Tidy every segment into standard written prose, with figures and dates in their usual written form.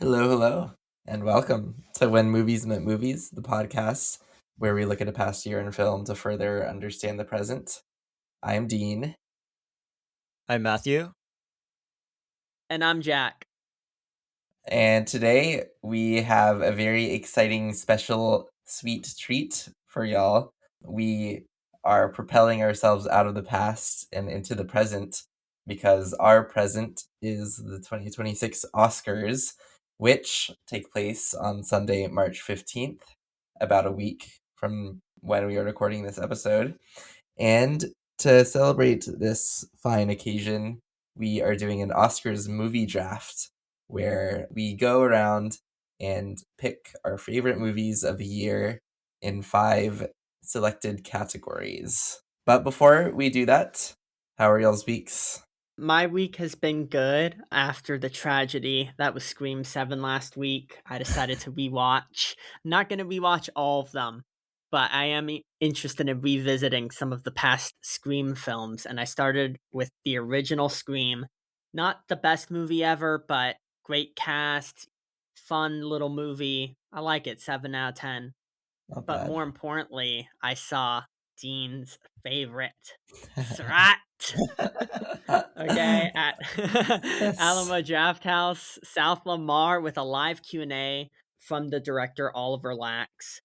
Hello, hello, and welcome to When Movies Met Movies, the podcast where we look at a past year in film to further understand the present. I'm Dean, I'm Matthew. And I'm Jack. and today we have a very exciting, special, sweet treat for y'all. We are propelling ourselves out of the past and into the present because our present is the 2026 Oscars, which take place on Sunday, March 15th, about a week from when we are recording this episode. And to celebrate this fine occasion, we are doing an Oscars movie draft where we go around and pick our favorite movies of the year in 5 selected categories. But before we do that, how are y'all's weeks? My week has been good after the tragedy that was Scream 7 last week. I decided to rewatch. I'm not going to rewatch all of them, but I am interested in revisiting some of the past Scream films. And I started with the original Scream. Not the best movie ever, but great cast, fun little movie. I like it, 7 out of 10. Not But bad. more importantly, I saw Dean's favorite, Srat. Okay, at Yes. Alamo Draft House, South Lamar, with a live Q&A from the director Oliver Lax,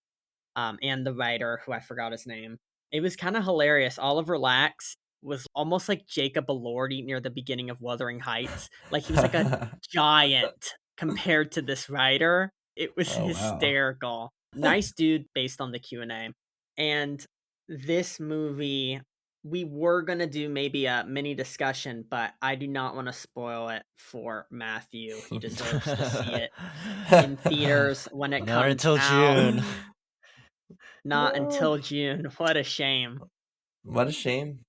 and the writer who I forgot his name. It was kind of hilarious. Oliver Lax was almost like Jacob Elordi near the beginning of Wuthering Heights. Like he was like a giant compared to this writer. It was Oh, wow. hysterical. Nice dude based on the Q&A. And this movie, we were going to do maybe a mini discussion, but I do not want to spoil it for Matthew. He deserves to see it in theaters when it Not comes until out. June. Not No. until June. What a shame. What a shame.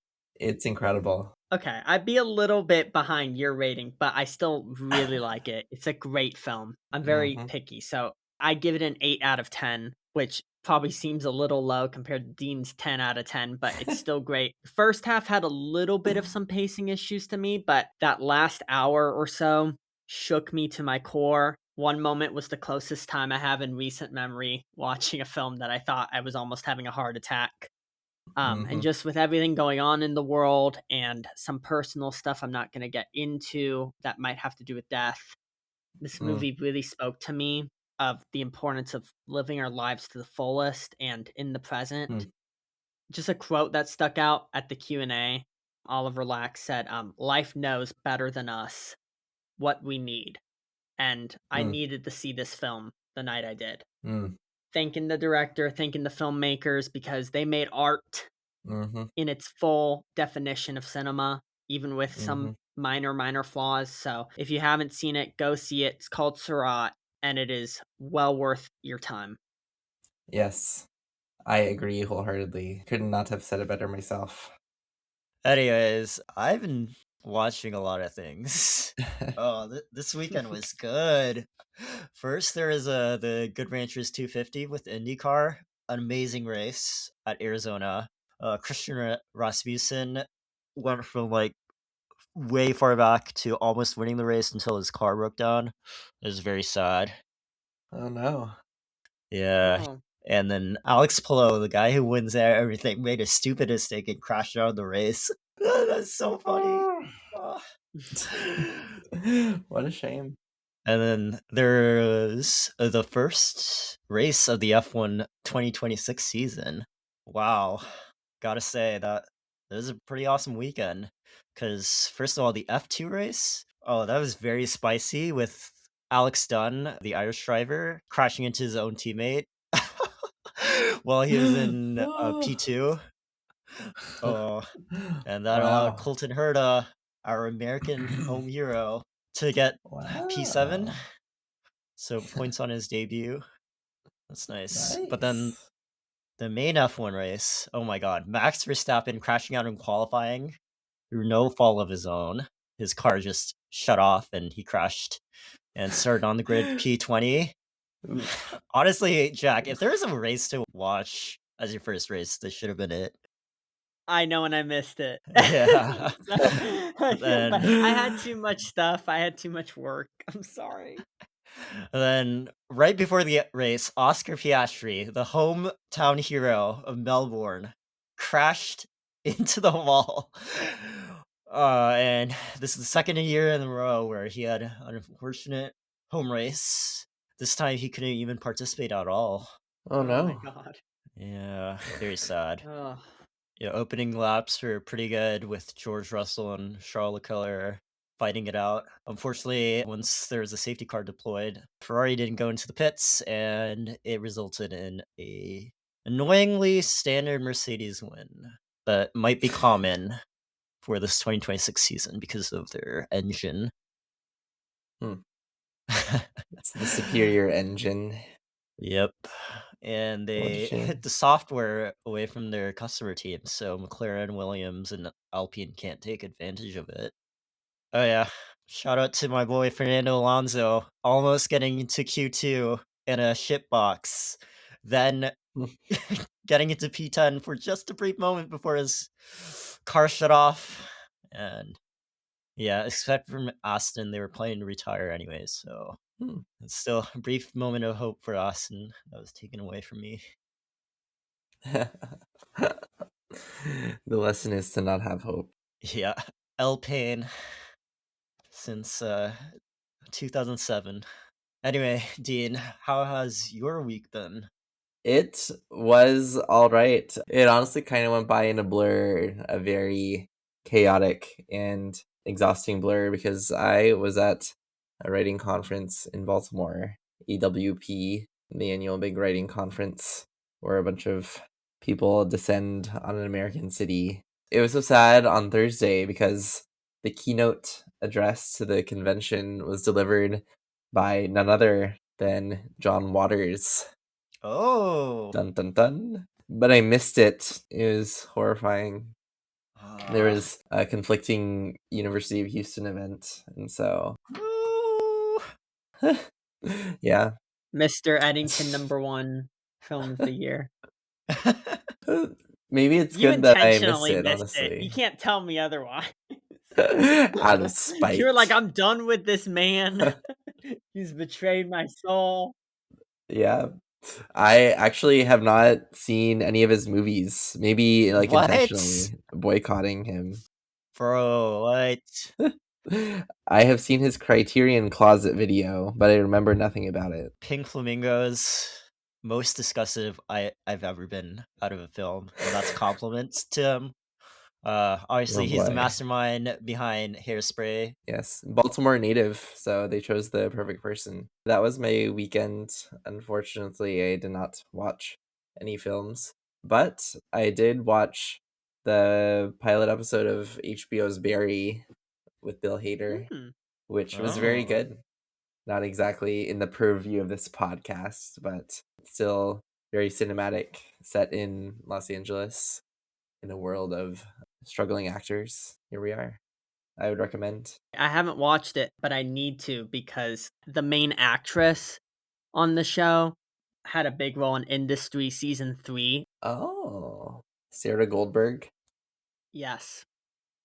It's incredible. Okay, I'd be a little bit behind your rating, but I still really like it. It's a great film. I'm very Hmm. picky, so I give it an 8 out of 10, which probably seems a little low compared to Dean's 10 out of 10, but it's still great. The first half had a little bit of some pacing issues to me, but that last hour or so shook me to my core. One moment was the closest time I have in recent memory watching a film that I thought I was almost having a heart attack. And Hmm. just with everything going on in the world and some personal stuff I'm not going to get into that might have to do with death, this Mm. movie really spoke to me of the importance of living our lives to the fullest and in the present. Mm. Just a quote that stuck out at the Q&A. Oliver Lax said, "Life knows better than us what we need." And I Mm. needed to see this film the night I did. Mm. Thanking the director, thanking the filmmakers, because they made art Mhm. in its full definition of cinema, even with some Mhm. minor flaws. So if you haven't seen it, go see it. It's called Surat, and it is well worth your time. Yes, I agree wholeheartedly. Could not have said it better myself. Anyways, I've been watching a lot of things. Oh, this weekend was good. First, there is the Good Ranchers 250 with IndyCar, an amazing race at Arizona. Christian Rasmussen went from like way far back to almost winning the race until his car broke down. It was very sad. Oh no. Yeah. Oh, And then Alex Palou, the guy who wins everything, made a stupid mistake and crashed out of the race. That's so funny. Oh. What a shame. And then there's the first race of the F1 2026 season. Wow. Gotta say that was a pretty awesome weekend. Because, first of all, the F2 race, oh, that was very spicy with Alex Dunn, the Irish driver, crashing into his own teammate while he was in P2. Oh, and that allowed Wow. Colton Herta, our American home hero, to get P7. Wow. So points on his debut. That's nice. But then Nice. the main F1 race, oh my god, Max Verstappen crashing out in qualifying through no fault of his own. His car just shut off and he crashed and started on the grid P20. Oof. Honestly, Jack, if there was a race to watch as your first race, this should have been it. I know, and I missed it. Yeah. I But feel bad. then I had too much stuff. I had too much work. I'm sorry. And then right before the race, Oscar Piastri, the hometown hero of Melbourne, crashed into the wall. And this is the second year in a row where he had an unfortunate home race. This time he couldn't even participate at all. Oh Oh my no. god. Yeah, very sad. Ugh. Yeah, opening laps were pretty good with George Russell and Charles Leclerc fighting it out. Unfortunately, once there was a safety car deployed, Ferrari didn't go into the pits, and it resulted in a annoyingly standard Mercedes win that might be common for this 2026 season because of their engine. It's the superior engine. Yep. And What a they shame. hid the software away from their customer team, so McLaren, Williams, and Alpine can't take advantage of it. Oh yeah. Shout out to my boy Fernando Alonso, almost getting into Q2 in a shitbox, then getting into P10 for just a brief moment before his car shut off. And yeah, except for Aston, they were planning to retire anyway, so Hmm. it's still a brief moment of hope for Aston that was taken away from me. The lesson is to not have hope. Yeah, L-Pain since 2007. Anyway, Dean, how has your week been? It was all right. It honestly kind of went by in a blur, a very chaotic and exhausting blur, because I was at a writing conference in Baltimore, EWP, the annual big writing conference, where a bunch of people descend on an American city. It was so sad on Thursday because the keynote address to the convention was delivered by none other than John Waters. Oh, Dun dun dun. But I missed it. It was horrifying. There was a conflicting University of Houston event, and so Ooh. yeah. Mr. Eddington #1 film of the year. Maybe it's You good that I missed intentionally it, missed it. You honestly. can't tell me otherwise. Out of You were like, spite. I'm done with this man. He's betrayed my soul. Yeah. I actually have not seen any of his movies. Maybe like What? intentionally boycotting him. Bro, what? I have seen his Criterion Closet video, but I remember nothing about it. Pink Flamingos, most disgusted I've ever been out of a film, and that's compliments to him. Oh Obviously he's the boy. mastermind behind Hairspray. Yes, Baltimore native, so they chose the perfect person. That was my weekend. Unfortunately, I did not watch any films, but I did watch the pilot episode of HBO's Barry with Bill Hader, Hmm. which was very Oh. good. Not exactly in the purview of this podcast, but still very cinematic, set in Los Angeles in a world of struggling actors. Here we are. I would recommend. I haven't watched it, but I need to because the main actress on the show had a big role in Industry season 3. Oh, Sarah Goldberg. Yes.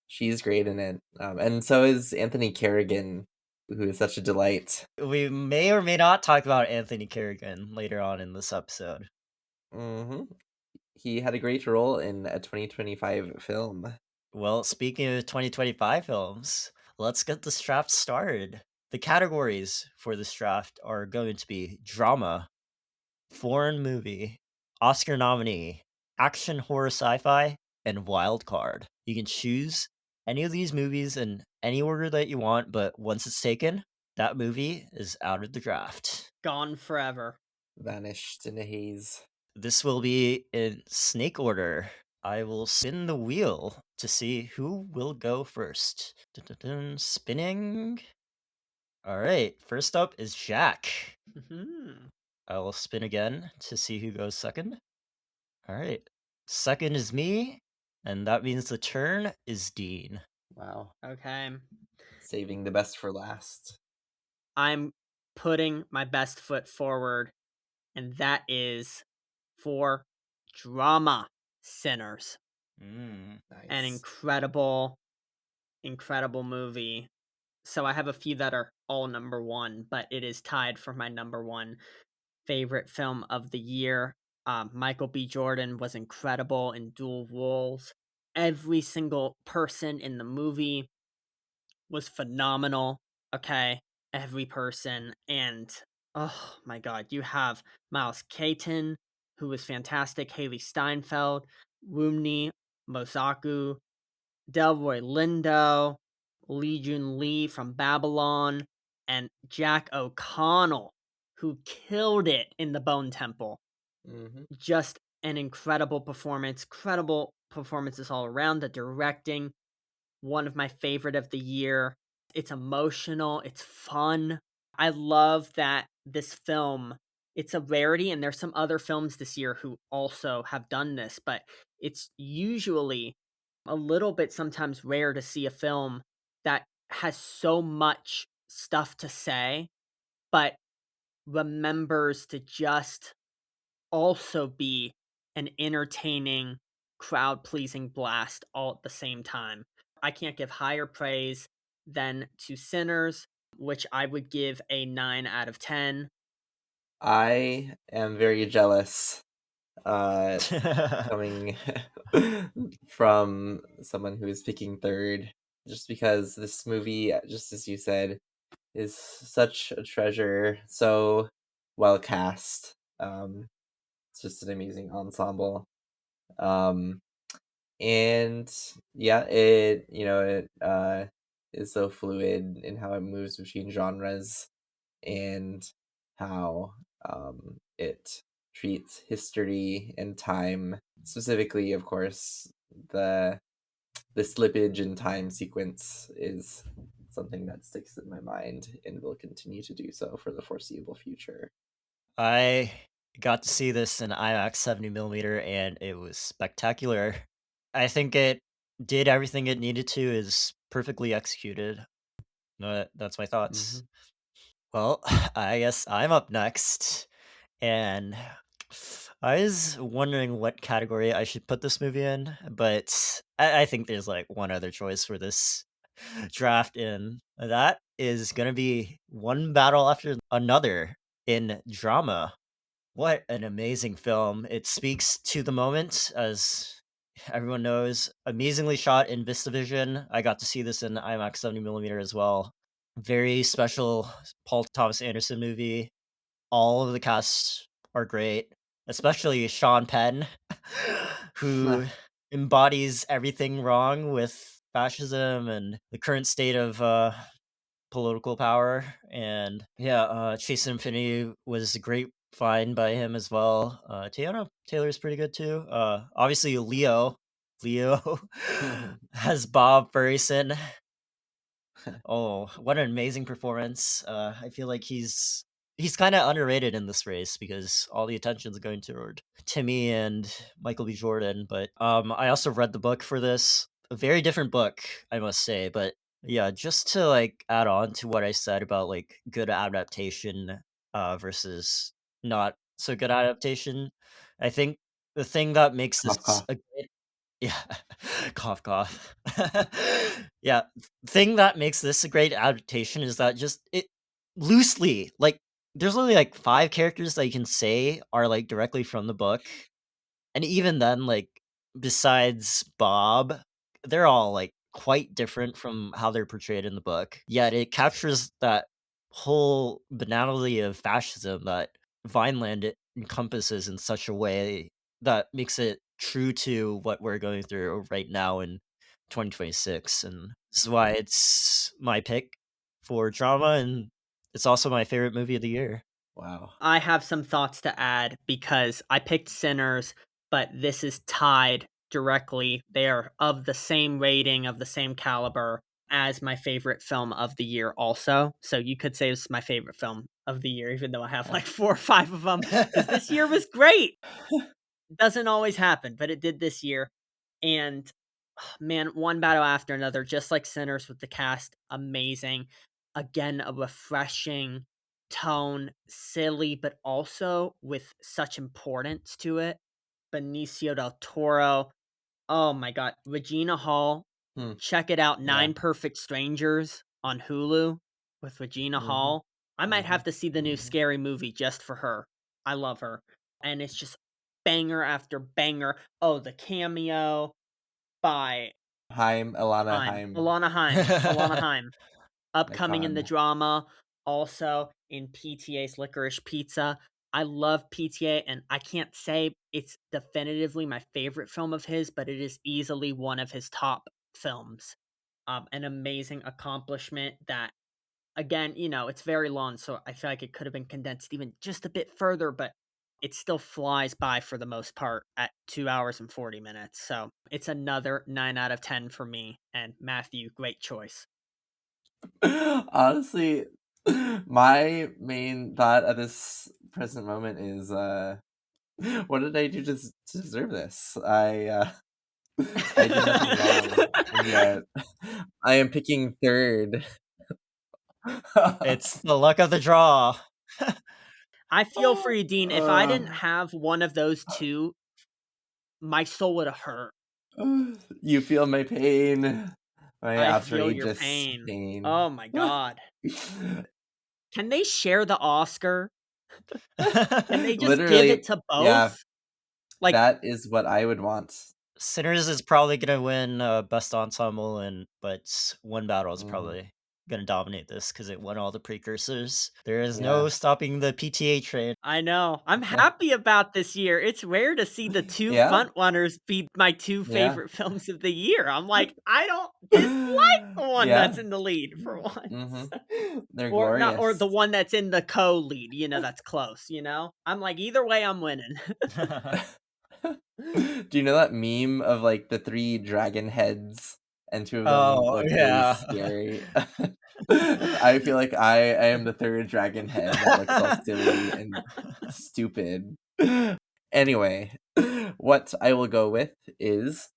She's great in it. And so is Anthony Carrigan, who is such a delight. We may or may not talk about Anthony Carrigan later on in this episode. Hmm. He had a great role in a 2025 film. Well, speaking of 2025 films, let's get this draft started. The categories for this draft are going to be drama, foreign movie, Oscar nominee, action horror sci-fi, and wild card. You can choose any of these movies in any order that you want, but once it's taken, that movie is out of the draft. Gone forever. Vanished in a haze. This will be in snake order. I will spin the wheel to see who will go first. Dun, dun, dun, spinning. All right, first up is Jack. Mhm. I will spin again to see who goes second. All right, second is me, and that means the turn is Dean. Wow. Okay. Saving the best for last. I'm putting my best foot forward, and that is for drama Sinners. Mm. An Nice. incredible movie. So I have a few that are all number one, but it is tied for my number one favorite film of the year. Michael B. Jordan was incredible in dual roles. Every single person in the movie was phenomenal. Okay, every person, and oh my god, you have Miles Keaton, who was fantastic. Haley Steinfeld, Wunmi Mosaku, Delroy Lindo, Lee Jun Lee from Babylon, and Jack O'Connell, who killed it in The Bone Temple. Mm-hmm. Just an incredible performances all around. The directing, one of my favorite of the year. It's emotional, it's fun. I love that this film, it's a rarity, and there's some other films this year who also have done this, but it's usually a little bit sometimes rare to see a film that has so much stuff to say, but remembers to just also be an entertaining, crowd pleasing blast all at the same time. I can't give higher praise than to Sinners, which I would give a 9 out of 10. I am very jealous, coming from someone who is picking third, just because this movie, just as you said, is such a treasure, so well cast. It's just an amazing ensemble. Um, and yeah, it is so fluid in how it moves between genres and how it treats history and time, specifically, of course, the slippage in time sequence is something that sticks in my mind and will continue to do so for the foreseeable future. I got to see this in IMAX 70 millimeter, and it was spectacular. I think it did everything it needed to, is perfectly executed. No, that's my Mm-hmm. thoughts. Well, I guess I'm up next, and I was wondering what category I should put this movie in, but I think there's like one other choice for this draft in. That is going to be One Battle After Another in drama. What an amazing film. It speaks to the moment, as everyone knows. Amazingly shot in VistaVision. I got to see this in IMAX 70 millimeter as well. Very special Paul Thomas Anderson movie. All of the cast are great, especially Sean Penn, who embodies everything wrong with fascism and the current state of political power. And yeah, Chase Infinity was a great find by him as well. Tiana Taylor's pretty good too. Obviously Leo has Bob Furrison. Oh, what an amazing performance. I feel like he's kind of underrated in this race because all the attention's going toward Timmy and Michael B. Jordan. But I also read the book for this. A very different book, I must say. But yeah, just to like add on to what I said about like good adaptation versus not so good adaptation, I think the thing that makes this Cough, cough. a great, yeah, cough cough. Yeah, thing that makes this a great adaptation is that just it loosely, like, there's only like 5 characters that you can say are like directly from the book, and even then, like, besides Bob, they're all like quite different from how they're portrayed in the book. Yet it captures that whole banality of fascism that Vineland encompasses in such a way that makes it true to what we're going through right now in 2026. And this is why it's my pick for drama, and it's also my favorite movie of the year. Wow. I have some thoughts to add because I picked Sinners, but this is tied directly. They are of the same rating, of the same caliber as my favorite film of the year, also. So you could say it's my favorite film of the year, even though I have like 4 or 5 of them, because this year was great. Doesn't always happen, but it did this year. And man, one battle after another, just like Sinners with the cast, amazing. Again, a refreshing tone, silly, but also with such importance to it. Benicio del Toro. Oh my god. Regina Hall. Hmm. Check it out. Yeah. 9 Perfect Strangers on Hulu with Regina Mhm, Hall. I might have mhm, to see the new mhm. Scary Movie just for her. I love her, and it's just banger after banger. Oh, the cameo by Alana Haim, Haim, Alana Haim, Alana Haim, upcoming in the icon. drama, also in PTA's Licorice Pizza. I love PTA, and I can't say it's definitively my favorite film of his, but it is easily one of his top films. An amazing accomplishment that, again, it's very long, so I feel like it could have been condensed even just a bit further, but it still flies by for the most part at 2 hours and 40 minutes. So it's another 9 out of 10 for me. And Matthew, great choice. Honestly, my main thought at this present moment is, what did I do to deserve this? I did nothing wrong, and yet I am picking 3rd. It's the luck of the draw. I feel for you, Dean. If I didn't Uh, have one of those two, my soul would have hurt. you feel my pain, my I feel your outrageous pain. pain. Oh my god. Can they share the Oscar? Can they just give it Literally, to yeah, both? Like, that is what I would want. Sinners is probably gonna win best ensemble, but One Battle is Mhm, probably gonna dominate this because it won all the precursors. There is no yeah. stopping the PTA train. I know. I'm happy about this year. It's rare to see the two Yeah, front runners be my two yeah. favorite films of the year. I'm like, I don't dislike the one that's Yeah, in the lead for once. mhm. They're Or not, or glorious. the one that's in the co-lead, that's close. I'm like, either way, I'm winning. Do you know that meme of, like, the 3 dragon heads, and 2 of them Oh, look really yeah. scary? I feel like I am the 3rd dragon head that looks all silly and stupid. Anyway, what I will go with is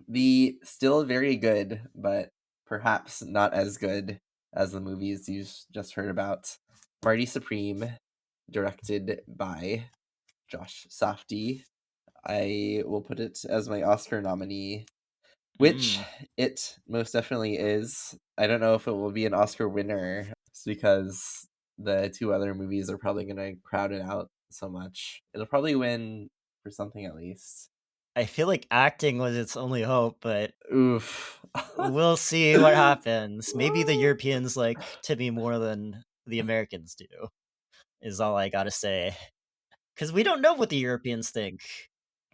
the still very good, but perhaps not as good as the movies you've just heard about, Marty Supreme, directed by Josh Safdie. I will put it as my Oscar nominee, which Mm. it most definitely is. I don't know if it will be an Oscar winner, just because the 2 other movies are probably gonna crowd it out so much. It'll probably win for something at least. I feel like acting was its only hope, but Oof. we'll see what happens. Maybe the Europeans like Timmy more than the Americans do, is all I gotta say. Because we don't know what the Europeans think.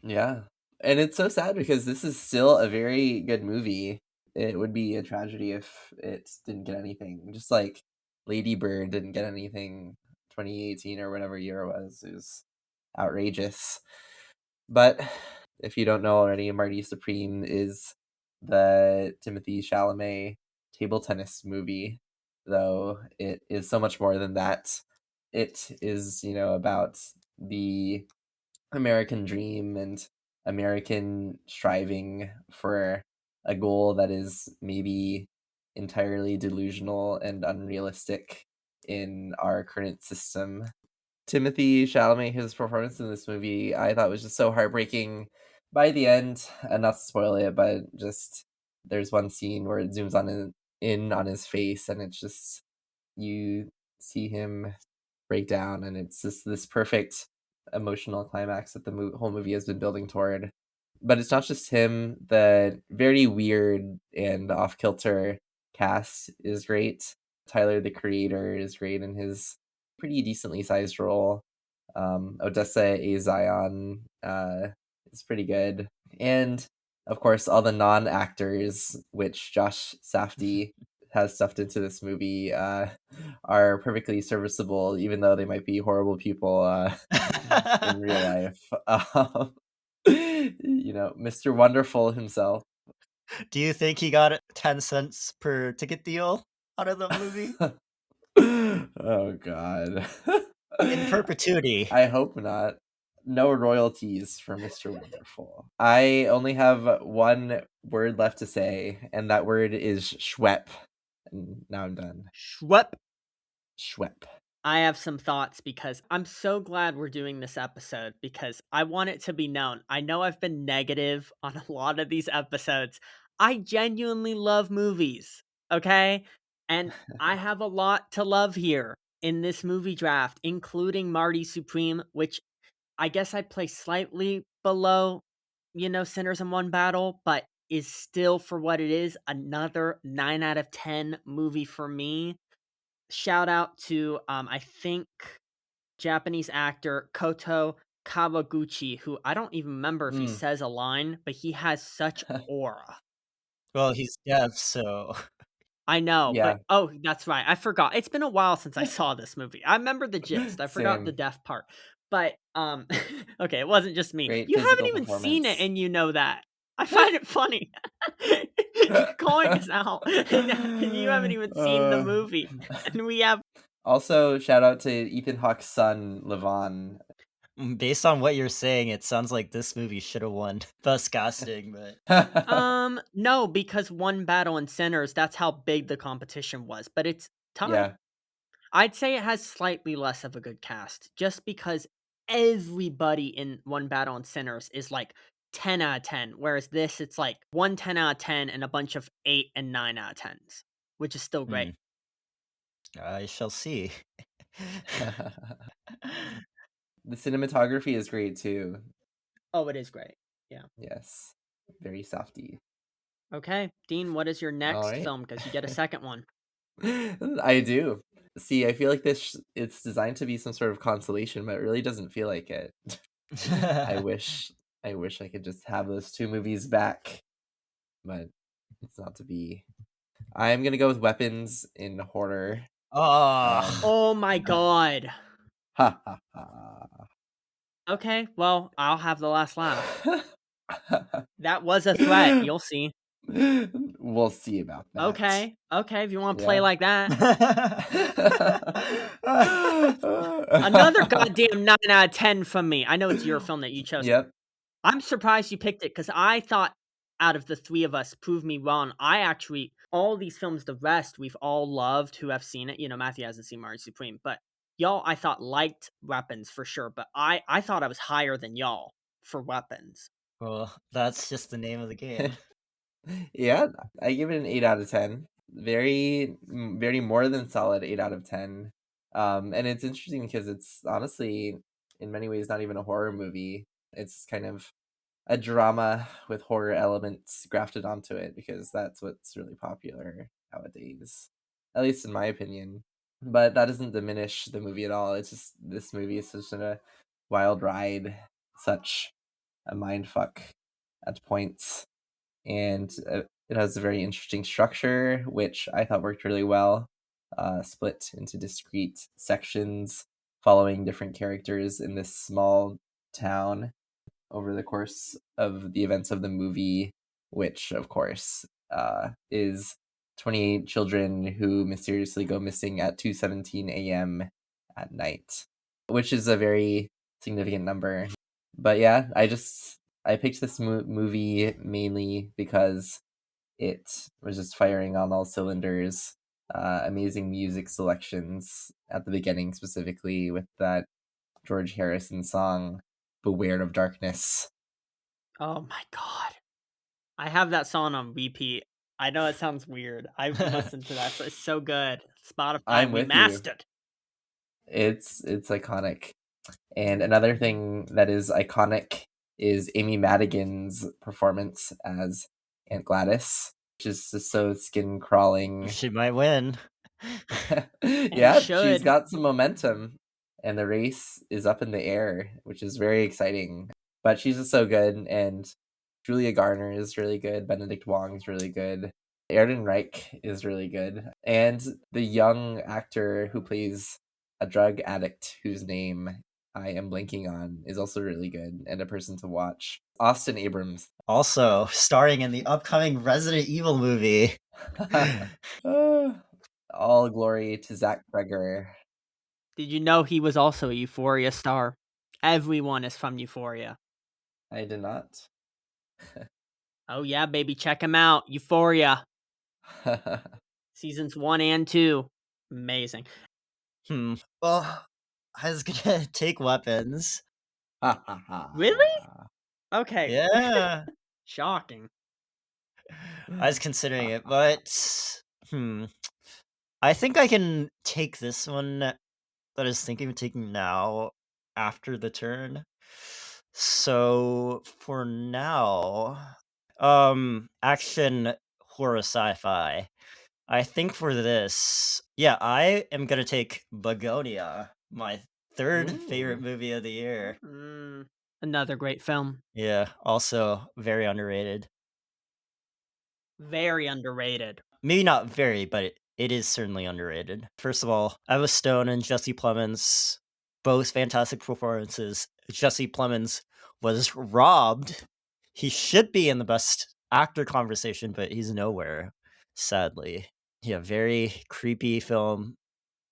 Yeah. And it's so sad because this is still a very good movie. It would be a tragedy if it didn't get anything. Just like Lady Bird didn't get anything 2018 or whatever year it was. It was outrageous. But if you don't know already, Marty Supreme is the Timothy Chalamet table tennis movie, though it is so much more than that. It is, about the American dream and American striving for a goal that is maybe entirely delusional and unrealistic in our current system. Timothy Chalamet, his performance in this movie, I thought was just so heartbreaking by the end. And not to spoil it, but just there's one scene where it zooms in on his face, and it's just you see him break down, and it's just this perfect emotional climax that the whole movie has been building toward. But it's not just him. The very weird and off kilter cast is great. Tyler, the creator, is great in his pretty decently sized role. Odessa A. Zion is pretty good. And of course, all the non actors, which Josh Safdie has stuffed into this movie, are perfectly serviceable, even though they might be horrible people in real life. Mr. Wonderful himself. Do you think he got 10 cents per ticket deal out of the movie? Oh God. In perpetuity. I hope not. No royalties for Mr. Wonderful. I only have one word left to say, and that word is Schwepp. And now I'm done. Schwep. Schwepp. I have some thoughts because I'm so glad we're doing this episode because I want it to be known. I know I've been negative on a lot of these episodes. I genuinely love movies, okay? And I have a lot to love here in this movie draft, including Marty Supreme, which I guess I play slightly below, Sinners in One Battle, but is still, for what it is, another 9 out of 10 movie for me. Shout out to, I think, Japanese actor Koto Kawaguchi, who I don't even remember if he Mm. says a line, but he has such aura. Well, he's deaf, so I know, Yeah, but oh, that's right. I forgot. It's been a while since I saw this movie. I remember the gist. I forgot the same. deaf part. But okay, it wasn't just me. Great You haven't physical even seen it performance. and you know that. I find it funny. You're calling us out and you haven't even seen the Uh, movie. And we have Also, shout out to Ethan Hawke's son, Levon. based on what you're saying, it sounds like this movie should have won Best Casting, but no, because One Battle in Sinners, that's how big the competition was, but it's tied. Yeah, I'd say it has slightly less of a good cast, just because everybody in One Battle in Sinners is like 10 out of 10, whereas this, it's like 10 out of 10 and a bunch of 8 and 9 out of 10s, which is still great. I shall see. the cinematography is great too. Oh, it is great. Yeah. Yes, very softy. Okay, Dean, what is your All next right. film? Because you get a second one. I do. See, I feel like it's designed to be some sort of consolation, but it really doesn't feel like it. I wish I wish I could just have those two movies back, but it's not to be. I'm gonna go with Weapons in Horror. Oh, Oh my god. Ha ha ha. Okay, well, I'll have the last laugh. That was a threat. You'll see. We'll see about that. Okay, if you want to play Yeah. like that. Another goddamn 9 out of 10 from me. I know it's your film that you chose. Yep. I'm surprised you picked it because I thought out of the three of us, prove me wrong. I actually, all these films, the rest, we've all loved who have seen it. Matthew hasn't seen Marty Supreme, but y'all, I thought liked Weapons for sure. But I thought I was higher than y'all for Weapons. well, that's just the name of the game. Yeah, I give it an 8 out of 10. Very more than solid 8 out of 10. And it's interesting because it's honestly, in many ways, not even a horror movie. It's kind of a drama with horror elements grafted onto it because that's what's really popular nowadays, at least in my opinion. But that doesn't diminish the movie at all. It's just this movie is such a wild ride, such a mind fuck at points, and it has a very interesting structure, which I thought worked really well. Split into discrete sections following different characters in this small town over the course of the events of the movie, which, of course, is 28 children who mysteriously go missing at 2:17 a.m. at night, which is a very significant number. But yeah, I picked this movie mainly because it was just firing on all cylinders. Amazing music selections at the beginning, specifically with that George Harrison song "Beware of Darkness." Oh my god. I have that song on repeat. I know it sounds weird. I've listened to that. So it's so good. Spotify I'm with you. remastered. It's iconic. And another thing that is iconic is Amy Madigan's performance as Aunt Gladys, which is just so skin crawling. She might win. Yeah, she's should. got some momentum, and the race is up in the air, which is very exciting. But she's just so good, and Julia Garner is really good. Benedict Wong is really good. Erden Reich is really good. And the young actor who plays a drug addict whose name I am blanking on is also really good and a person to watch. Austin Abrams. Also, starring in the upcoming Resident Evil movie. All glory to Zach Breger. Did you know he was also a Euphoria star? Everyone is from Euphoria. I did not. Oh yeah, baby, check him out. Euphoria. Seasons 1 and 2. Amazing. Well, I was gonna take Weapons. Really? Okay. Yeah. Shocking. I was considering it, but I think I can take this one that I was thinking of taking now after the turn. So for now, action horror sci-fi. I think for this, yeah, I am gonna take Begonia, my third favorite Ooh. movie of the year. Another great film. Yeah, also very underrated. Very underrated. Maybe not very, but it is certainly underrated. First of all, Emma Stone and Jesse Plemons, both fantastic performances. Jesse Plemons was robbed. He should be in the best actor conversation, but he's nowhere, sadly. Yeah, very creepy film,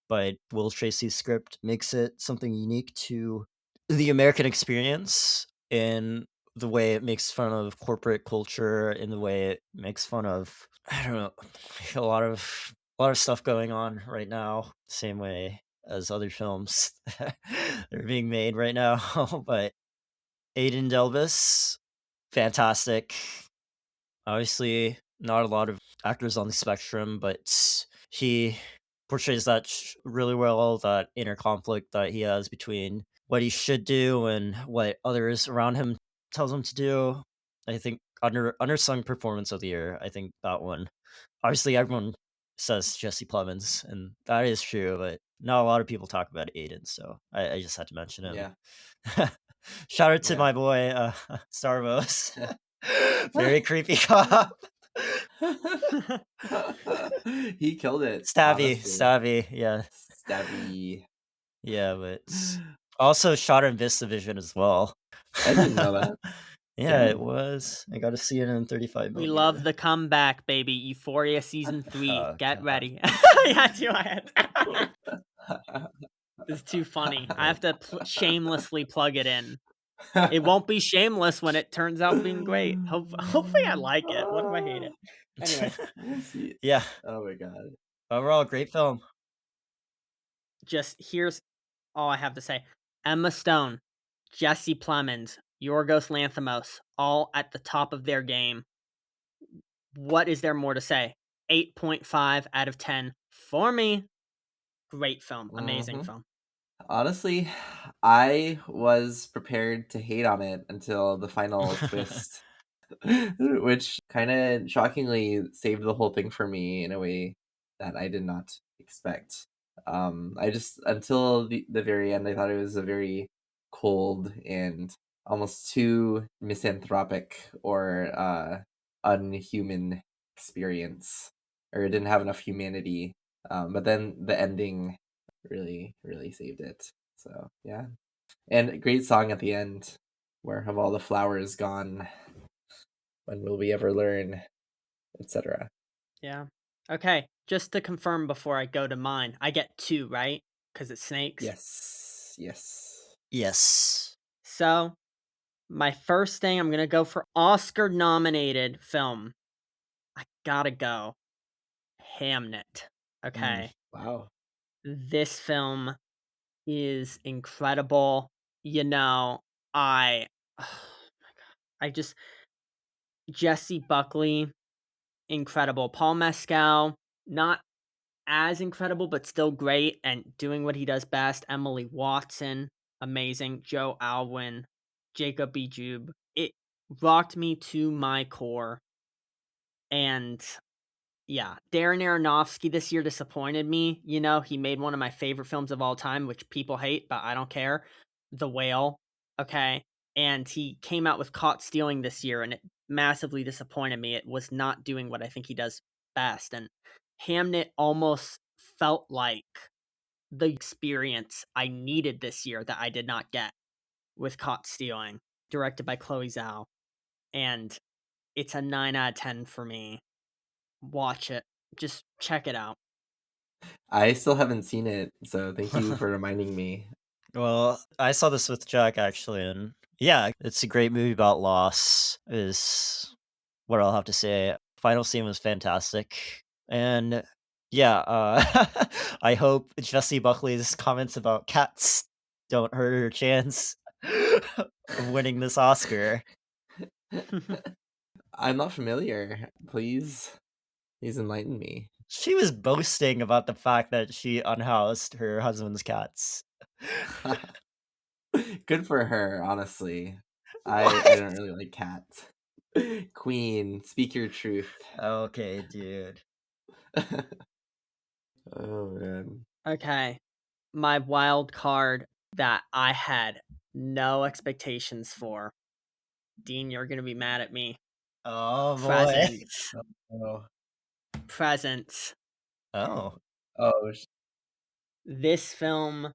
but Will Tracy's script makes it something unique to the American experience in the way it makes fun of corporate culture, in the way it makes fun of, I don't know, a lot of stuff going on right now, same way as other films that are being made right now. But Aiden Delvis, fantastic. Obviously, not a lot of actors on the spectrum, but he portrays that really well, that inner conflict that he has between what he should do and what others around him tells him to do. I think undersung performance of the year. I think that one. Obviously, everyone says Jesse Plemons, and that is true, but not a lot of people talk about Aiden, so I just had to mention him. Yeah. Shout out to Yeah. my boy Starvos. Very creepy cop. He killed it. Stabby, Honestly. yeah. Stabby. Yeah, but also shot in VistaVision as well. I didn't know that. Yeah, it Damn. was. I got to see it in 35 We millimeter. love the comeback, baby. Euphoria season 3. Oh, Get God. ready. Yeah, too. It's too funny. I have to shamelessly plug it in. It won't be shameless when it turns out being great. Hopefully I like it. What if I hate it? Anyway, We'll see. Yeah, Oh my god. overall, great film. just here's all I have to say. Emma Stone, Jesse Plemons, Yorgos Lanthimos, all at the top of their game. What is there more to say? 8.5 out of 10 for me. Great film. Amazing Mhm. film. Honestly, I was prepared to hate on it until the final twist, which kind of shockingly saved the whole thing for me in a way that I did not expect. I just until the very end, I thought it was a very cold and almost too misanthropic or unhuman experience, or it didn't have enough humanity. But then the ending really saved it. So yeah, and a great song at the end. Where have all the flowers gone? When will we ever learn? Etc. Yeah. Okay. Just to confirm before I go to mine, I get 2, right? Because it's snakes. Yes. Yes. So, my first thing, I'm going to go for Oscar nominated film. I gotta go. Hamnet. Okay. Wow. This film is incredible. You know, I oh my god. I just Jesse Buckley, incredible. Paul Mescal, not as incredible, but still great and doing what he does best. Emily Watson, amazing. Joe Alwyn, Jacob B. Jube. It rocked me to my core. And yeah, Darren Aronofsky this year disappointed me. You know, he made one of my favorite films of all time, which people hate, but I don't care. The Whale. Okay. And he came out with Caught Stealing this year, and it massively disappointed me. It was not doing what I think he does best. And Hamnet almost felt like the experience I needed this year that I did not get with Caught Stealing, directed by Chloe Zhao. And it's a 9 out of 10 for me. Watch it. Just check it out. I still haven't seen it, so thank you for reminding me. Well, I saw this with Jack actually, and yeah, it's a great movie about loss, is what I'll have to say. Final scene was fantastic. And yeah, I hope Jessie Buckley's comments about cats don't hurt her chance of winning this Oscar. I'm not familiar. Please enlighten me. She was boasting about the fact that she unhoused her husband's cats. Good for her, honestly. I What? don't really like cats. Queen, speak your truth. Okay, dude. Oh man. Okay. My wild card that I had no expectations for. Dean, you're gonna be mad at me. Oh boy. Presents. Oh. Presents. Oh. Oh. This film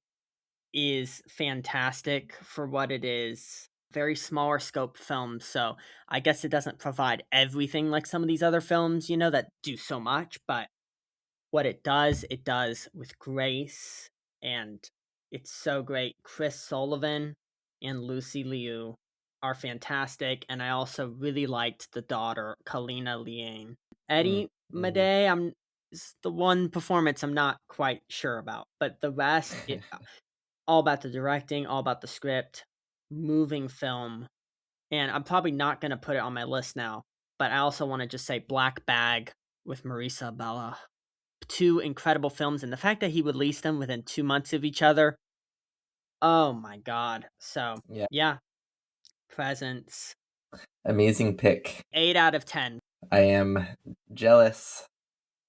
is fantastic for what it is. Very smaller scope film, so I guess it doesn't provide everything like some of these other films, that do so much, but what it does with grace, and it's so great. Chris Sullivan and Lucy Liu are fantastic, and I also really liked the daughter, Kalina Liane. Eddie Mm-hmm. Madej, is the one performance I'm not quite sure about, but the rest, all about the directing, all about the script, moving film, and I'm probably not gonna put it on my list now, but I also want to just say Black Bag with Marisa Bella. Two incredible films, and the fact that he released them within 2 months of each other, oh my god. So, Yeah. yeah, Presents, Amazing pick. 8 out of 10. I am jealous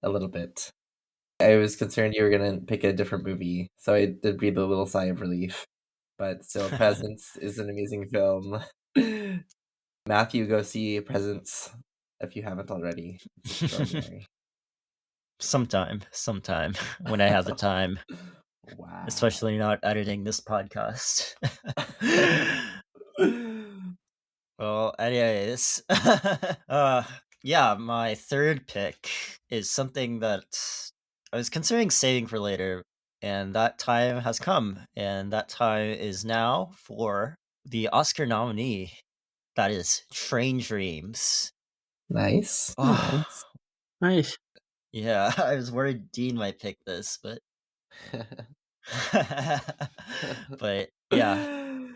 a little bit. I was concerned you were gonna pick a different movie, so I did breathe a little sigh of relief. But still, Presents is an amazing film. Matthew, go see Presents if you haven't already. It's extraordinary. Sometime, when I have the time, Wow. especially not editing this podcast. Well, anyways, yeah, my third pick is something that I was considering saving for later, and that time has come, and that time is now for the Oscar nominee. That is Train Dreams. Nice. Oh, Nice. yeah, I was worried Dean might pick this, but but yeah,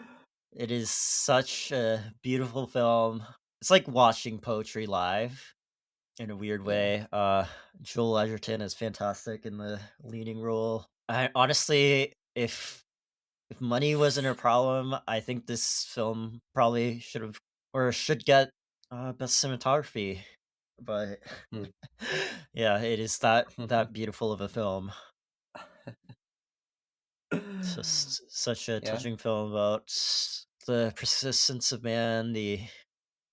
it is such a beautiful film. It's like watching poetry live in a weird Yeah. way. Joel Edgerton is fantastic in the leading role. I honestly, if money wasn't a problem, I think this film probably should have or should get best cinematography. But Hmm. yeah, it is that beautiful of a film. It's just such a Yeah. touching film about the persistence of man, the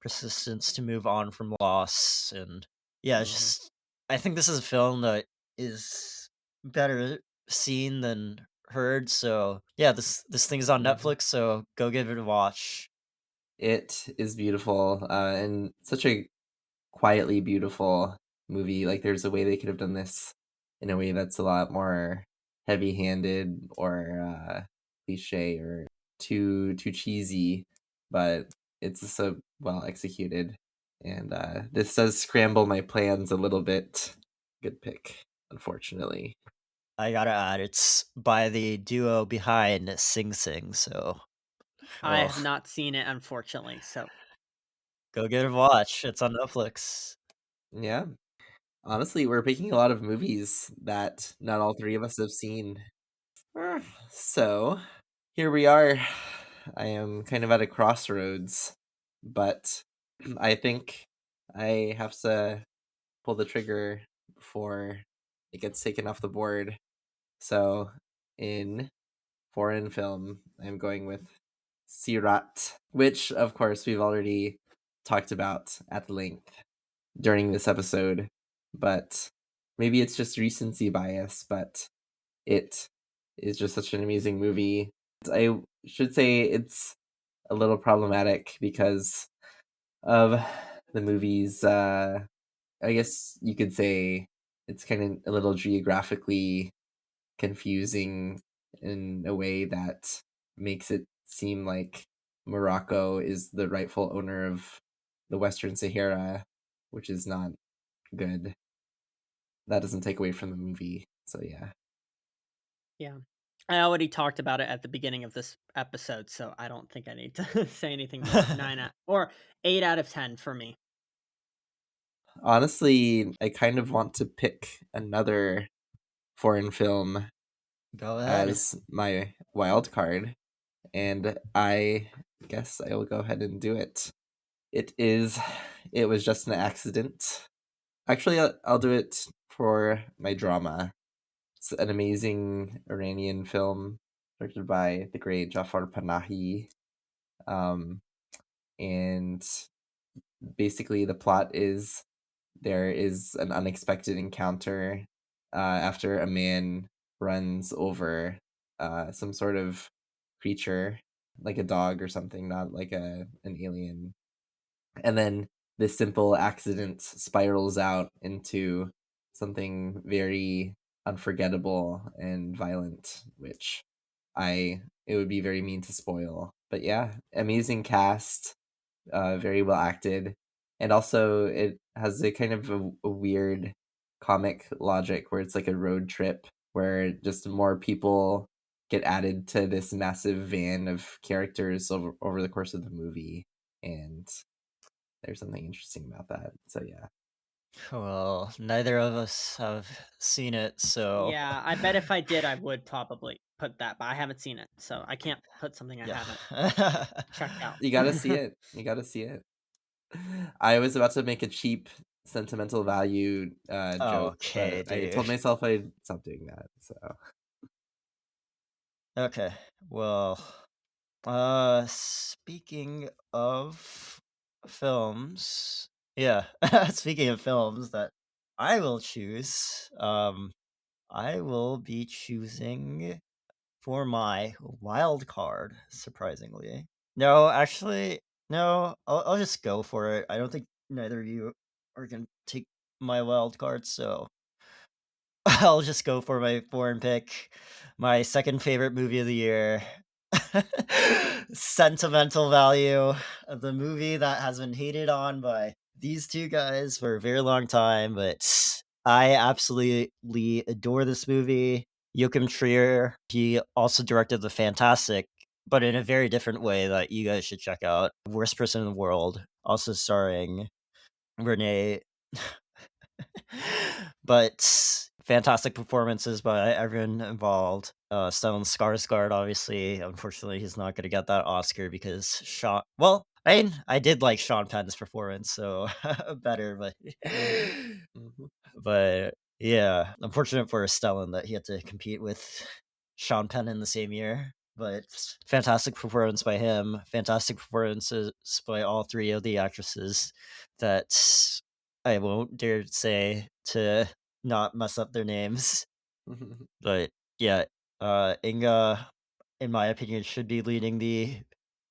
persistence to move on from loss, and yeah, it's Mhm. just I think this is a film that is better seen than heard. So yeah, this thing is on Mhm. Netflix, so go give it a watch. It is beautiful, and such a quietly beautiful movie. Like, there's a way they could have done this in a way that's a lot more heavy-handed or cliche or too cheesy, but it's just so well executed. And this does scramble my plans a little bit. Good pick, unfortunately. I gotta add, it's by the duo behind Sing Sing, so I have oh, not seen it, unfortunately, so go give it a watch. It's on Netflix. Yeah. Honestly, we're picking a lot of movies that not all three of us have seen. So, here we are. I am kind of at a crossroads, but I think I have to pull the trigger before it gets taken off the board. So, in foreign film, I'm going with Sirat, which, of course, we've already talked about at length during this episode, but maybe it's just recency bias, but it is just such an amazing movie. I should say it's a little problematic because of the movie's, I guess you could say it's kind of a little geographically confusing in a way that makes it seem like Morocco is the rightful owner of the Western Sahara, which is not good. That doesn't take away from the movie. So yeah. yeah. I already talked about it at the beginning of this episode, so I don't think I need to say anything more. 9 out or 8 out of 10 for me. Honestly, I kind of want to pick another foreign film Go ahead. as my wild card, and I guess I will go ahead and do it. It is. It was just an accident. Actually, I'll do it for my drama. It's an amazing Iranian film directed by the great Jafar Panahi. Um, and basically, the plot is there is an unexpected encounter after a man runs over some sort of creature, like a dog or something, not like an alien. And then this simple accident spirals out into something very unforgettable and violent, which it would be very mean to spoil. But yeah, amazing cast, very well acted, and also it has a kind of a weird comic logic where it's like a road trip where just more people get added to this massive van of characters over the course of the movie, and there's something interesting about that. So yeah. Well, neither of us have seen it, so Yeah, I bet if I did, I would probably put that, but I haven't seen it, so I can't put something I haven't yeah. checked out. You gotta see it. You gotta see it. I was about to make a cheap sentimental value joke, Okay, but I told dude. myself I'd stop doing that. So Okay. Well, speaking of films, yeah, speaking of films that I will choose, I will be choosing for my wild card, surprisingly. No, actually, no, I'll just go for it. I don't think neither of you are gonna take my wild card, so I'll just go for my foreign pick. My second favorite movie of the year. Sentimental value of the movie that has been hated on by these two guys for a very long time, but I absolutely adore this movie. Joachim Trier, he also directed The Fantastic, but in a very different way that you guys should check out. Worst Person in the World, also starring Renee. But fantastic performances by everyone involved. Stellan Skarsgård, obviously, unfortunately, he's not going to get that Oscar because Sean. Well, I did like Sean Penn's performance, so better, but hmm but yeah, unfortunate for Stellan that he had to compete with Sean Penn in the same year. But fantastic performance by him. Fantastic performances by all three of the actresses that I won't dare say to not mess up their names. But yeah, Inga, in my opinion, should be leading the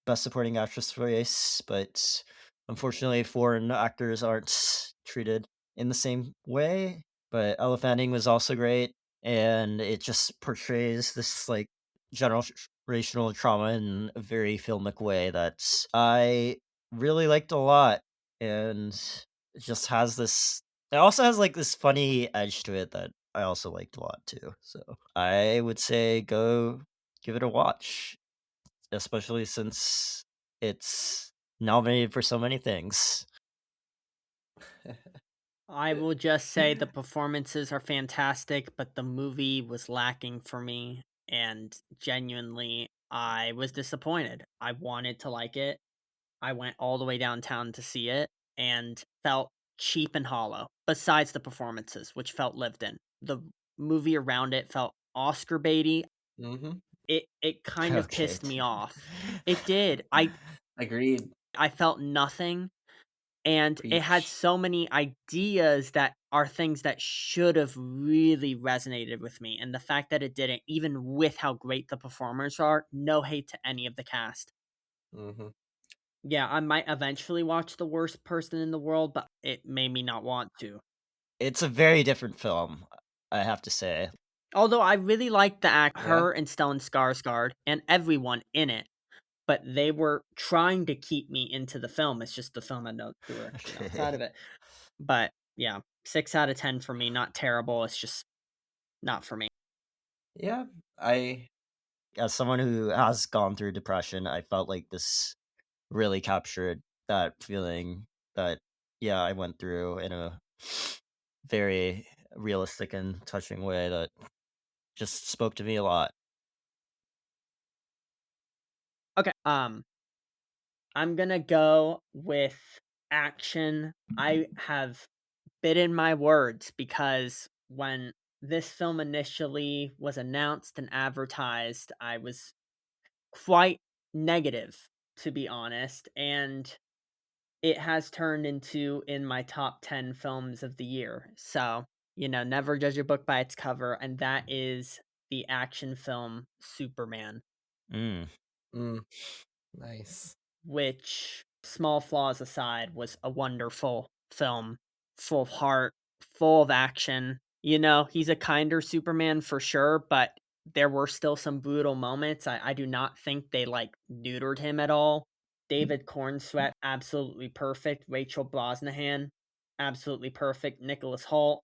best supporting actress race, but unfortunately, foreign actors aren't treated in the same way. But Ella Fanning was also great, and it just portrays this like generational trauma in a very filmic way that I really liked a lot, and it just has this. It also has like this funny edge to it that I also liked a lot too. So I would say go give it a watch, especially since it's nominated for so many things. I will just say the performances are fantastic, but the movie was lacking for me, and genuinely, I was disappointed. I wanted to like it. I went all the way downtown to see it and felt cheap and hollow, besides the performances, which felt lived in. The movie around it felt Oscar baity. hmm It kind of Okay. pissed me off. It did. I Agreed. I felt nothing, and it had Preach. so many ideas that are things that should have really resonated with me, and the fact that it didn't, even with how great the performers are, no hate to any of the cast. hmm Yeah, I might eventually watch The Worst Person in the World, but it made me not want to. It's a very different film, I have to say. Although I really liked the act Yeah. her and Stellan Skarsgård and everyone in it, but they were trying to keep me into the film. It's just the film had no direction outside Okay. of it. But yeah, 6 out of 10 for me, not terrible. It's just not for me. Yeah. I. As someone who has gone through depression, I felt like this really captured that feeling that yeah, I went through in a very realistic and touching way that just spoke to me a lot. Okay. I'm gonna go with action. I have bitten my words because when this film initially was announced and advertised, I was quite negative, to be honest, and it has turned into in my top 10 films of the year. So, never judge a book by its cover, and that is the action film Superman, Mm. Mm, nice. which, small flaws aside, was a wonderful film, full of heart, full of action. He's a kinder Superman for sure, but there were still some brutal moments. I do not think they neutered him at all. David Cornsweet, absolutely perfect. Rachel Brosnahan, absolutely perfect. Nicholas Hoult,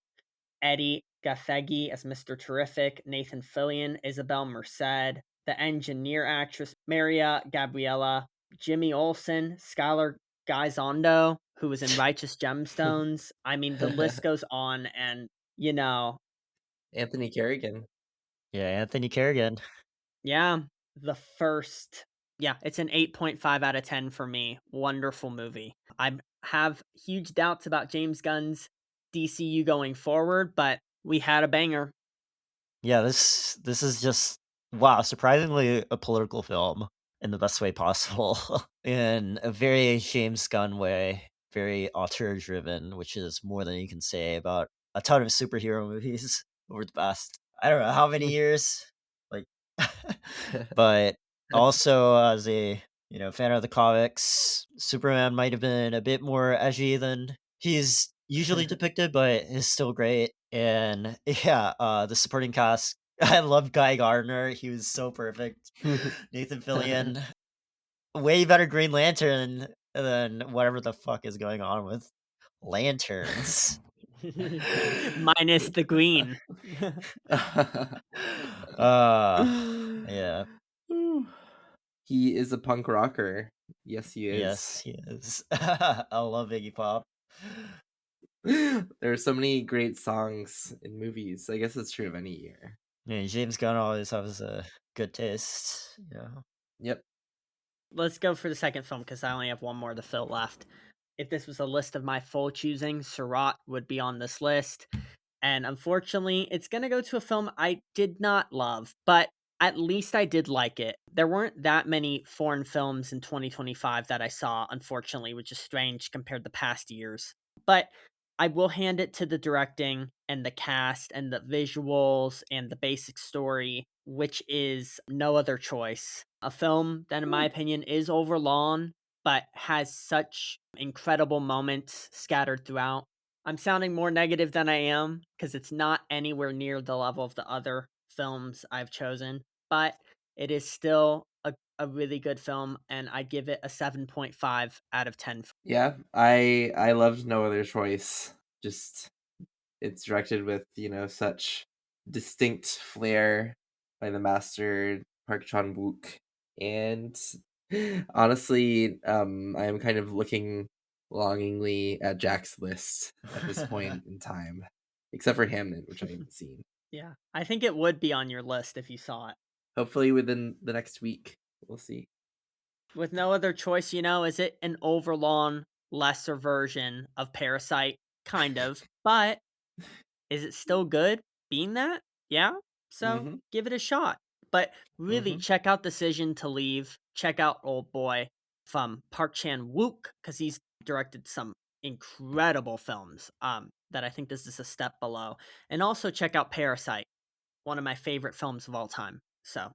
Eddie Gathegi as Mr. Terrific, Nathan Fillion, Isabel Merced, the engineer actress Maria Gabriella, Jimmy Olsen, Skylar Gisondo, who was in Righteous Gemstones. I mean, the list goes on, and you know, Anthony Carrigan. Yeah, Anthony Carrigan. yeah, the first, yeah, it's an 8.5 out of 10 for me. Wonderful movie. I have huge doubts about James Gunn's DCU going forward, but we had a banger. Yeah, this is just wow, surprisingly a political film in the best way possible, in a very James Gunn way, very auteur-driven, which is more than you can say about a ton of superhero movies over the past, I don't know how many years, like, but also as a, fan of the comics, Superman might have been a bit more edgy than he's usually depicted, but is still great. And yeah, the supporting cast. I love Guy Gardner. He was so perfect. Nathan Fillion, way better Green Lantern than whatever the fuck is going on with lanterns. Minus the green. uh yeah, He is a punk rocker. Yes, he is. yes, he is. I love Iggy Pop. There are so many great songs in movies. I guess it's true of any year. Yeah, James Gunn always has a good taste. Yep. Let's go for the second film because I only have one more to fill left. If this was a list of my full choosing, Surat would be on this list. And unfortunately, it's going to go to a film I did not love, but at least I did like it. There weren't that many foreign films in 2025 that I saw, unfortunately, which is strange compared to past years. But I will hand it to the directing and the cast and the visuals and the basic story, which is No Other Choice. A film that, in my opinion, is overlong, but has such incredible moments scattered throughout. I'm sounding more negative than I am because it's not anywhere near the level of the other films I've chosen, but it is still a really good film, and I give it a 7.5 out of 10. Yeah, I loved No Other Choice. Just it's directed with, such distinct flair by the master Park Chan-wook. And honestly, I am kind of looking longingly at Jack's list at this point in time. Except for Hamnet, which I haven't seen. Yeah, I think it would be on your list if you saw it. Hopefully within the next week. We'll see. With No Other Choice, is it an overlong, lesser version of Parasite? Kind of, but is it still good being that? Yeah? So Mm-hmm. give it a shot. But really, Mm-hmm. check out Decision to Leave. Check out Old Boy from Park Chan Wook because he's directed some incredible films that I think this is a step below. And also check out Parasite, one of my favorite films of all time. So,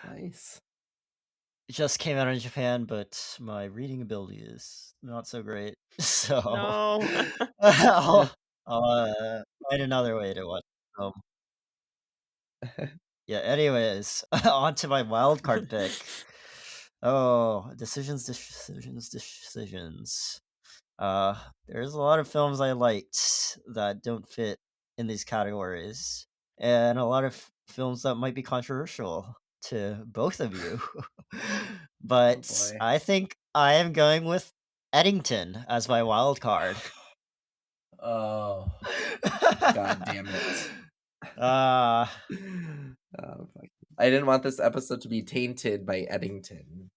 Nice. It just came out in Japan, but my reading ability is not so great. So no. I'll, find another way to watch the film. Yeah, anyways, on to my wild card pick. Oh, decisions. There's a lot of films I liked that don't fit in these categories, and a lot of films that might be controversial to both of you. Oh But boy. I think I am going with Eddington as my wild card. Oh, God damn it. Uh, Fuck. I didn't want this episode to be tainted by Eddington.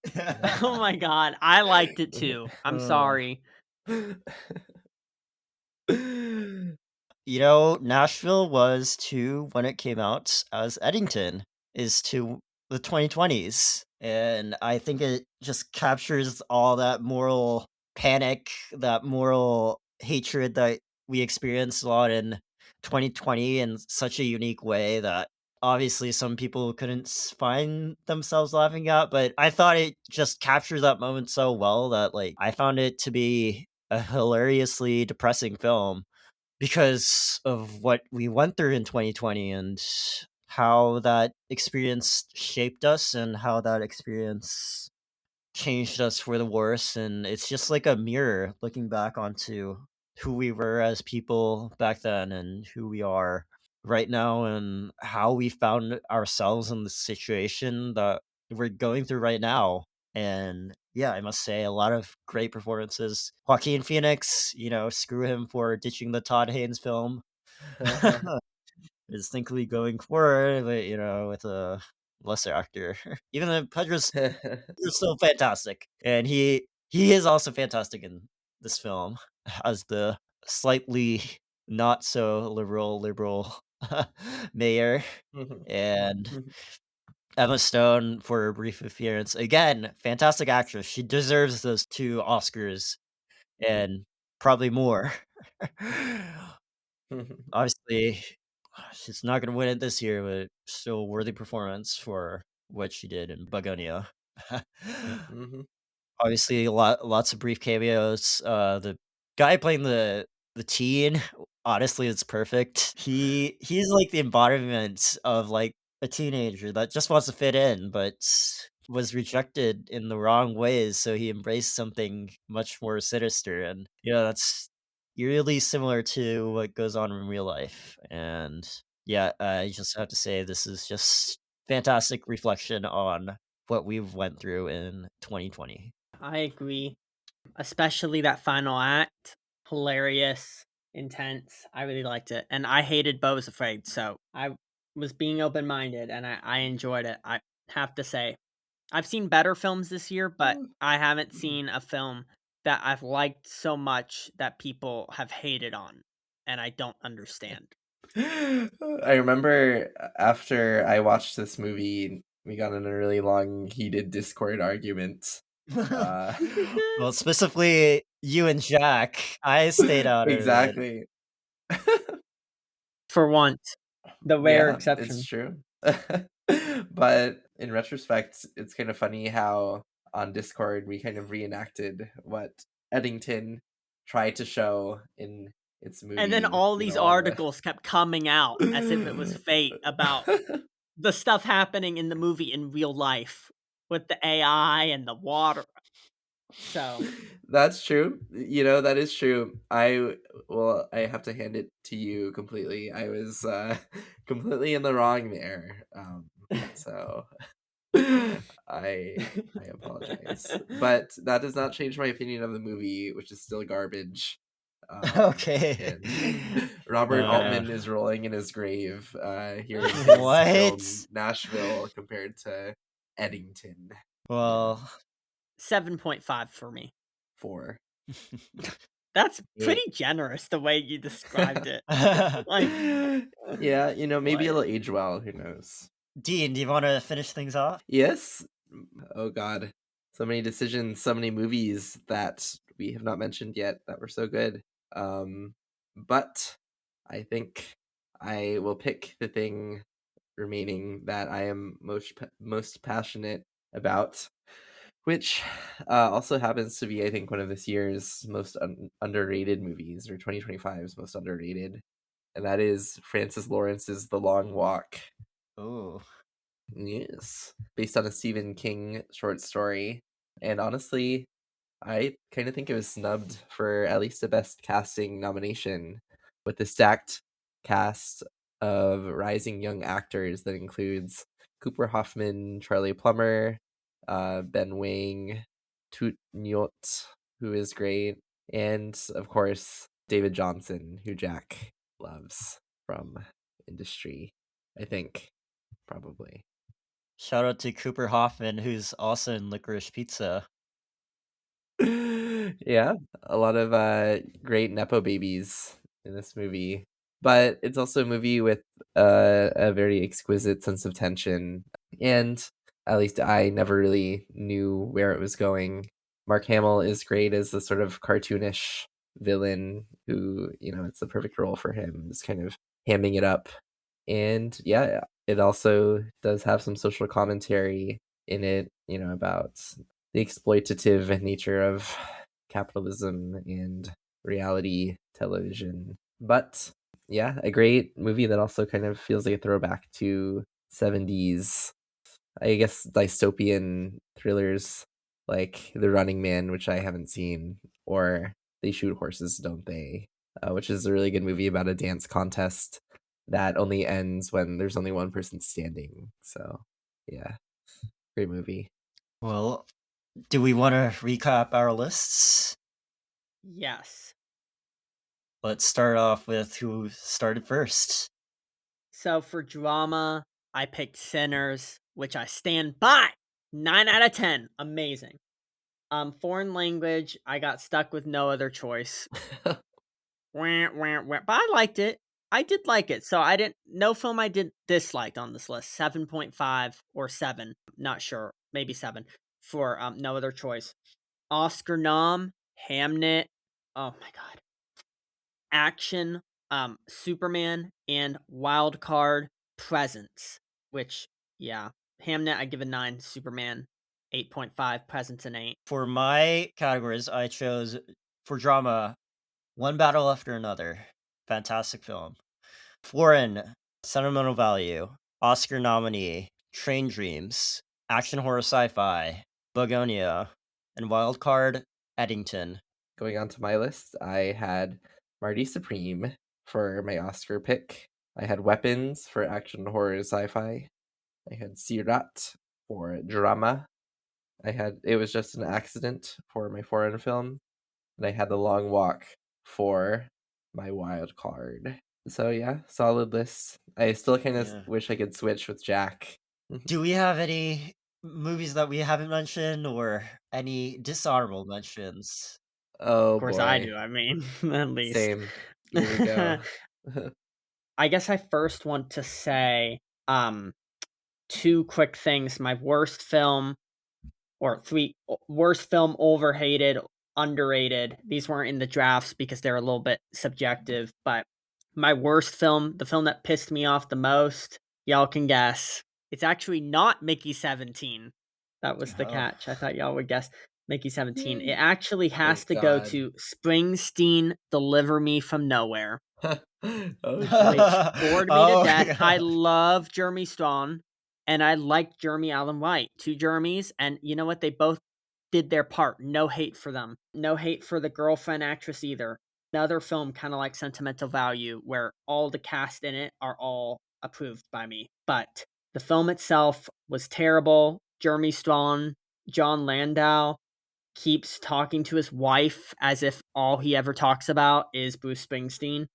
Oh my god, I liked it too. I'm sorry. you know, Nashville was to when it came out as Eddington is to the 2020s. And I think it just captures all that moral panic, that moral hatred that we experienced a lot in 2020 in such a unique way that obviously some people couldn't find themselves laughing at. But I thought it just captured that moment so well that, like, I found it to be a hilariously depressing film because of what we went through in 2020 and how that experience shaped us and how that experience changed us for the worse. And it's just like a mirror looking back onto who we were as people back then and who we are right now and how we found ourselves in the situation that we're going through right now. And yeah, I must say a lot of great performances. Joaquin Phoenix, you know, screw him for ditching the Todd Haynes film. Distinctly going forward, but you know, with a lesser actor. Even though Pedra's still fantastic, and he is also fantastic in this film as the slightly not so liberal mayor, and Emma Stone for her brief appearance. Again, fantastic actress. She deserves those 2 Oscars and probably more. Obviously, she's not gonna win it this year, but still a worthy performance for what she did in Begonia. Obviously, lots of brief cameos. The guy playing the teen, honestly, it's perfect. He's like the embodiment of like a teenager that just wants to fit in, but was rejected in the wrong ways, so he embraced something much more sinister, and you know that's eerily similar to what goes on in real life. And yeah, I just have to say this is just fantastic reflection on what we've went through in 2020. I agree. Especially that final act. Hilarious, intense. I really liked it. And I hated Beau is Afraid, so I was being open minded and I enjoyed it. I have to say. I've seen better films this year, but I haven't seen a film that I've liked so much that people have hated on. And I don't understand. I remember after I watched this movie, we got in a really long, heated Discord argument. Well, specifically you and Jack. I stayed out of it. Exactly. For once. The rare Yeah, it's exception. true. But in retrospect, it's kind of funny how on Discord we kind of reenacted what Eddington tried to show in its movie. And then all you these know, all the- articles kept coming out as if it was fate about the stuff happening in the movie in real life with the AI and the water. So That's true. You know, that is true. I have to hand it to you completely. I was completely in the wrong there. So I apologize. But that does not change my opinion of the movie, which is still garbage. Okay. And Robert Altman is rolling in his grave, hearing his film What? Nashville compared to Eddington. Well, 7.5 for me. 4. That's pretty generous the way you described it. Like, Yeah, you know, maybe what? it'll age well. Who knows? Dean, do you want to finish things off? Yes. Oh God, so many decisions, so many movies that we have not mentioned yet that were so good. But I think I will pick the thing remaining that I am most passionate about, which also happens to be, I think, one of this year's most underrated movies, or 2025's most underrated, and that is Francis Lawrence's The Long Walk. Oh. Yes, based on a Stephen King short story. And honestly, I kind of think it was snubbed for at least a best casting nomination, with the stacked cast of rising young actors that includes Cooper Hoffman, Charlie Plummer, Ben Wang, Toot Nyot, who is great, and of course David Johnson, who Jack loves from Industry, I think, probably. Shout out to Cooper Hoffman, who's also in Licorice Pizza. Yeah, a lot of great nepo babies in this movie, but it's also a movie with a very exquisite sense of tension, and at least I never really knew where it was going. Mark Hamill is great as the sort of cartoonish villain who, it's the perfect role for him, just kind of hamming it up. And yeah, it also does have some social commentary in it, about the exploitative nature of capitalism and reality television. But yeah, a great movie that also kind of feels like a throwback to 70s, I guess, dystopian thrillers like The Running Man, which I haven't seen, or They Shoot Horses, Don't They? Which is a really good movie about a dance contest that only ends when there's only one person standing. So, yeah, great movie. Well, do we want to recap our lists? Yes. Let's start off with who started first. So for drama, I picked Sinners, which I stand by. 9 out of 10. Amazing. Foreign language, I got stuck with No Other Choice. Wah, wah, wah. But I liked it. I did like it. So no film I did disliked on this list. 7.5 or 7. Not sure. Maybe 7 for No Other Choice. Oscar nom, Hamnet. Oh my god. Action, Superman, and Wild Card Presence. Which, yeah. Hamnet, I give a 9. Superman, 8.5. Presence, an 8. For my categories, I chose for drama, One Battle After Another. Fantastic film. Foreign, Sentimental Value. Oscar nominee, Train Dreams. Action horror sci-fi, Begonia. And Wildcard, Eddington. Going on to my list, I had Marty Supreme for my Oscar pick. I had Weapons for action horror sci-fi. I had Sirat for drama. I had It Was Just an Accident for my foreign film. And I had The Long Walk for my wild card. So yeah, solid list. I still kind of wish I could switch with Jack. Do we have any movies that we haven't mentioned or any dishonorable mentions? Oh Of course boy. I do, I mean, at least. Same. Here we go. I guess I first want to say, 2 quick things. My worst film, or 3 worst film, overhated, underrated. These weren't in the drafts because they're a little bit subjective, but my worst film, the film that pissed me off the most, y'all can guess. It's actually not Mickey 17. That was the catch. I thought y'all would guess Mickey 17. It actually has Thank to go God. to Springsteen, Deliver Me From Nowhere. Oh, Which shit. bored me to death. I love Jeremy Strong, and I like Jeremy Allen White. 2 Jeremys, and you know what? They both did their part. No hate for them. No hate for the girlfriend actress either. Another film kind of like Sentimental Value, where all the cast in it are all approved by me. But the film itself was terrible. Jeremy Strong, John Landau keeps talking to his wife as if all he ever talks about is Bruce Springsteen.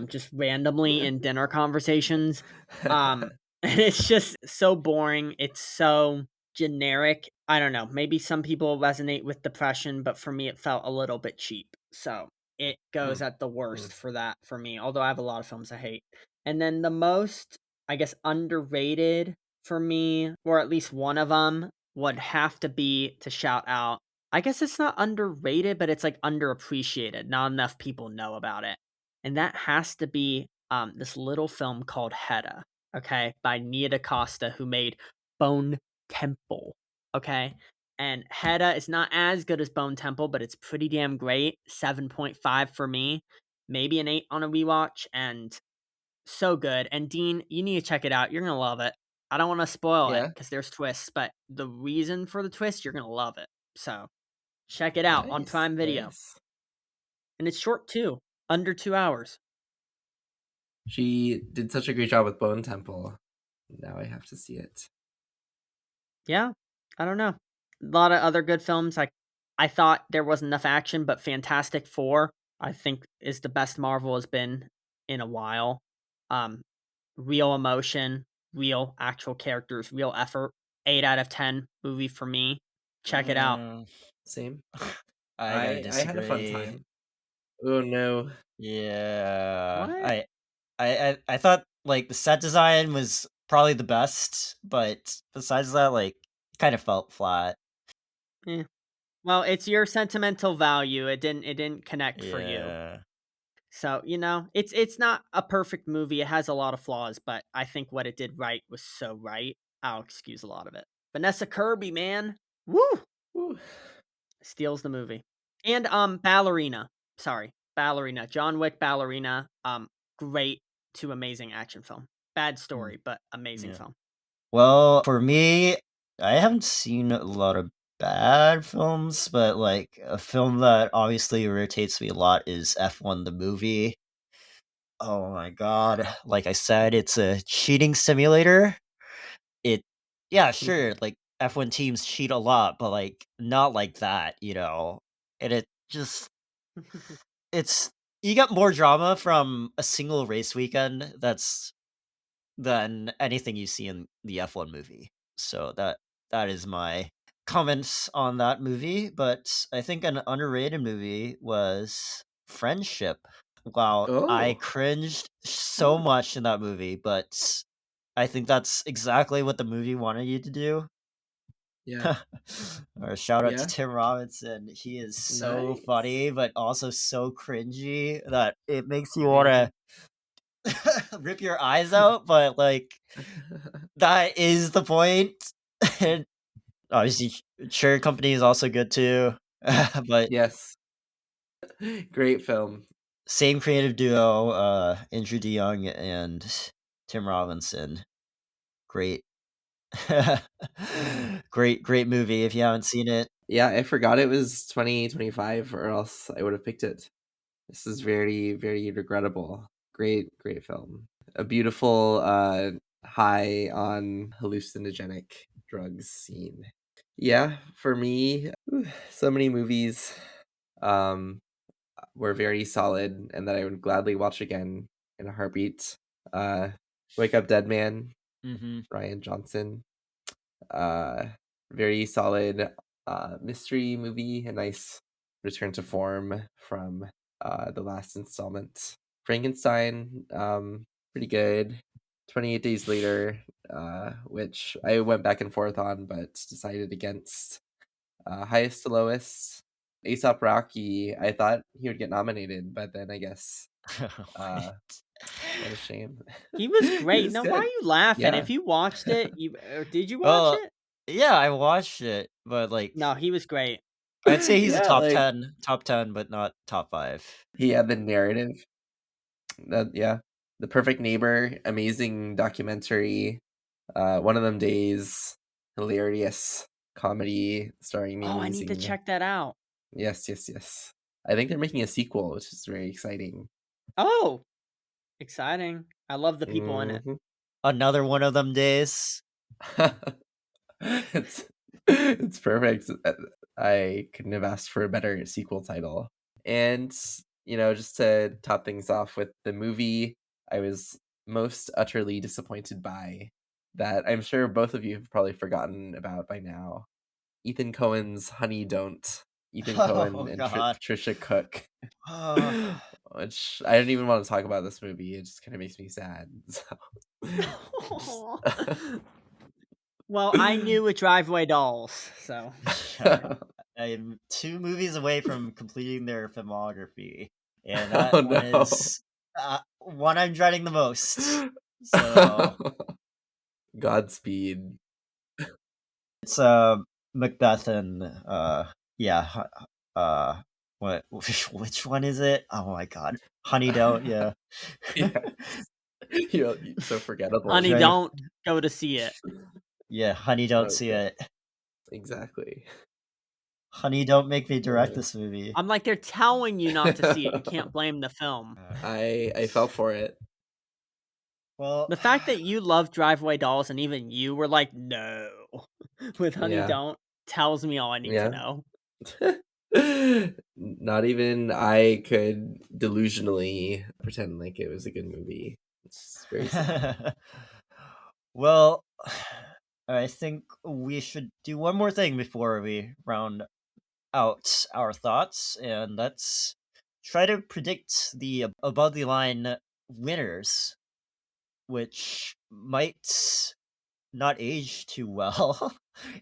Just randomly in dinner conversations. And it's just so boring. It's so generic. I don't know. Maybe some people resonate with depression, but for me, it felt a little bit cheap. So it goes at the worst for that for me, although I have a lot of films I hate. And then the most, I guess, underrated for me, or at least one of them, would have to be to shout out. I guess it's not underrated, but it's like underappreciated. Not enough people know about it. And that has to be this little film called Hedda, okay, by Nia DaCosta, who made Bone Temple, okay? And Hedda is not as good as Bone Temple, but it's pretty damn great. 7.5 for me, maybe an 8 on a rewatch, and so good. And Dean, you need to check it out. You're going to love it. I don't want to spoil it Yeah. because there's twists, but the reason for the twist, you're going to love it. So check it out on Nice, Prime Video. nice. And it's short too, under 2 hours. She did such a great job with Bone Temple. Now I have to see it. Yeah, I don't know. A lot of other good films. I I thought there wasn't enough action, but Fantastic Four, I think, is the best Marvel has been in a while. Um, Real emotion, real actual characters, real effort. 8 out of 10 movie for me. Check it out. Mm, Same. I gotta I had a fun disagree. time. Oh no. Yeah, What? I thought like the set design was probably the best, but besides that, like, kind of felt flat. Eh. Well, it's your sentimental value. It didn't connect for you. Yeah. So, it's not a perfect movie. It has a lot of flaws, but I think what it did right was so right. I'll excuse a lot of it. Vanessa Kirby, man. Woo! Woo. Steals the movie. And Ballerina. Sorry. Ballerina. John Wick Ballerina. Great to amazing action film. Bad Mm, story, but amazing yeah. film. Well, for me, I haven't seen a lot of bad films, but like a film that obviously irritates me a lot is F1 the movie. Oh my god. Like I said, it's a cheating simulator. It Yeah, sure, like F1 teams cheat a lot, but like not like that, you know. And it just it's you get more drama from a single race weekend than anything you see in the F1 movie. So that is my comments on that movie, but I think an underrated movie was Friendship. Wow, I Oh. cringed so Hmm. much in that movie, but I think that's exactly what the movie wanted you to do. Yeah. Or shout out to Yeah. Tim Robinson. He is so Nice. funny, but also so cringy that it makes you want Mhm. to rip your eyes out. But like, that is the point. And obviously, Sure Company is also good too. But Yes. Great film. same creative duo, Andrew DeYoung and Tim Robinson. Great, great movie. If you haven't seen it, Yeah, I forgot it was 2025 or else I would have picked it. This is very, very regrettable. Great film. A beautiful high on hallucinogenic drugs scene. Yeah, for me, so many movies um were very solid and that I would gladly watch again in a heartbeat. Uh Wake Up Dead Man, hmm Ryan Johnson. Uh Very solid mystery movie, a nice return to form from the last installment. Frankenstein, pretty good. 28 Days Later, which I went back and forth on but decided against. Highest to Lowest, Aesop Rocky, I thought he would get nominated, but then I guess, uh, what? what a shame. He was He great. was Now, why are good. you laughing? Yeah. If you watched it, or did you watch Well, it? yeah, I watched it, but like, No, he was great. I'd say he's a Yeah, like, top 10, but not top 5. he had the narrative that yeah. The Perfect Neighbor, amazing documentary, One of Them Days, hilarious comedy starring Oh, Ming I need to Yizing. check that out. Yes, yes, yes. I think they're making a sequel, which is very exciting. Oh, exciting. I love the people in it. Mhm. Another one of them days. It's it's perfect. I couldn't have asked for a better sequel title. And, just to top things off with the movie, I was most utterly disappointed by that I'm sure both of you have probably forgotten about by now. Ethan Cohen's Honey Don't. Ethan Cohen Oh and god. Trisha Cook. Uh, Which I don't even want to talk about this movie. It just kind of makes me sad. So, just- Well, I knew with Driveway Dolls, so. I'm 2 movies away from completing their filmography, and that Oh one no. is, one I'm dreading the most. So, Godspeed. it's, Macbeth and, yeah, what which one is it? Oh my god. Honey Don't, yeah. Yeah, you're so forgettable. Honey, Dreading don't go to see it. Yeah, Honey Don't See Okay, It. exactly. Honey, don't make me direct Uh, this movie. I'm like, they're telling you not to see it. You can't blame the film. I fell for it. Well, The fact that you love Driveway Dolls and even you were like, no, with Honey Yeah, Don't tells me all I need to yeah. know. Not even I could delusionally pretend like it was a good movie. It's very sad. Well, I think we should do one more thing before we round out our thoughts, and let's try to predict the above the line winners, which might not age too well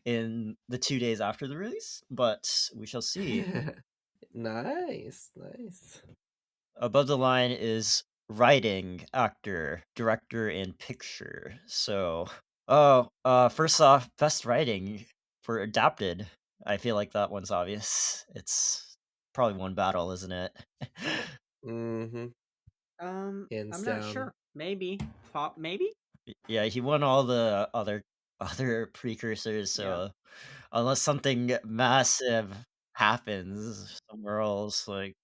in the 2 days after the release, but we shall see. Nice, nice. Above the line is writing, actor, director, and picture. So, first off, best writing for adapted. I feel like that one's obvious. It's probably one battle, isn't it? Mm-hmm. Hands I'm not down. sure. Maybe. Maybe? Yeah, he won all the other precursors. Yeah. So, unless something massive happens somewhere else, like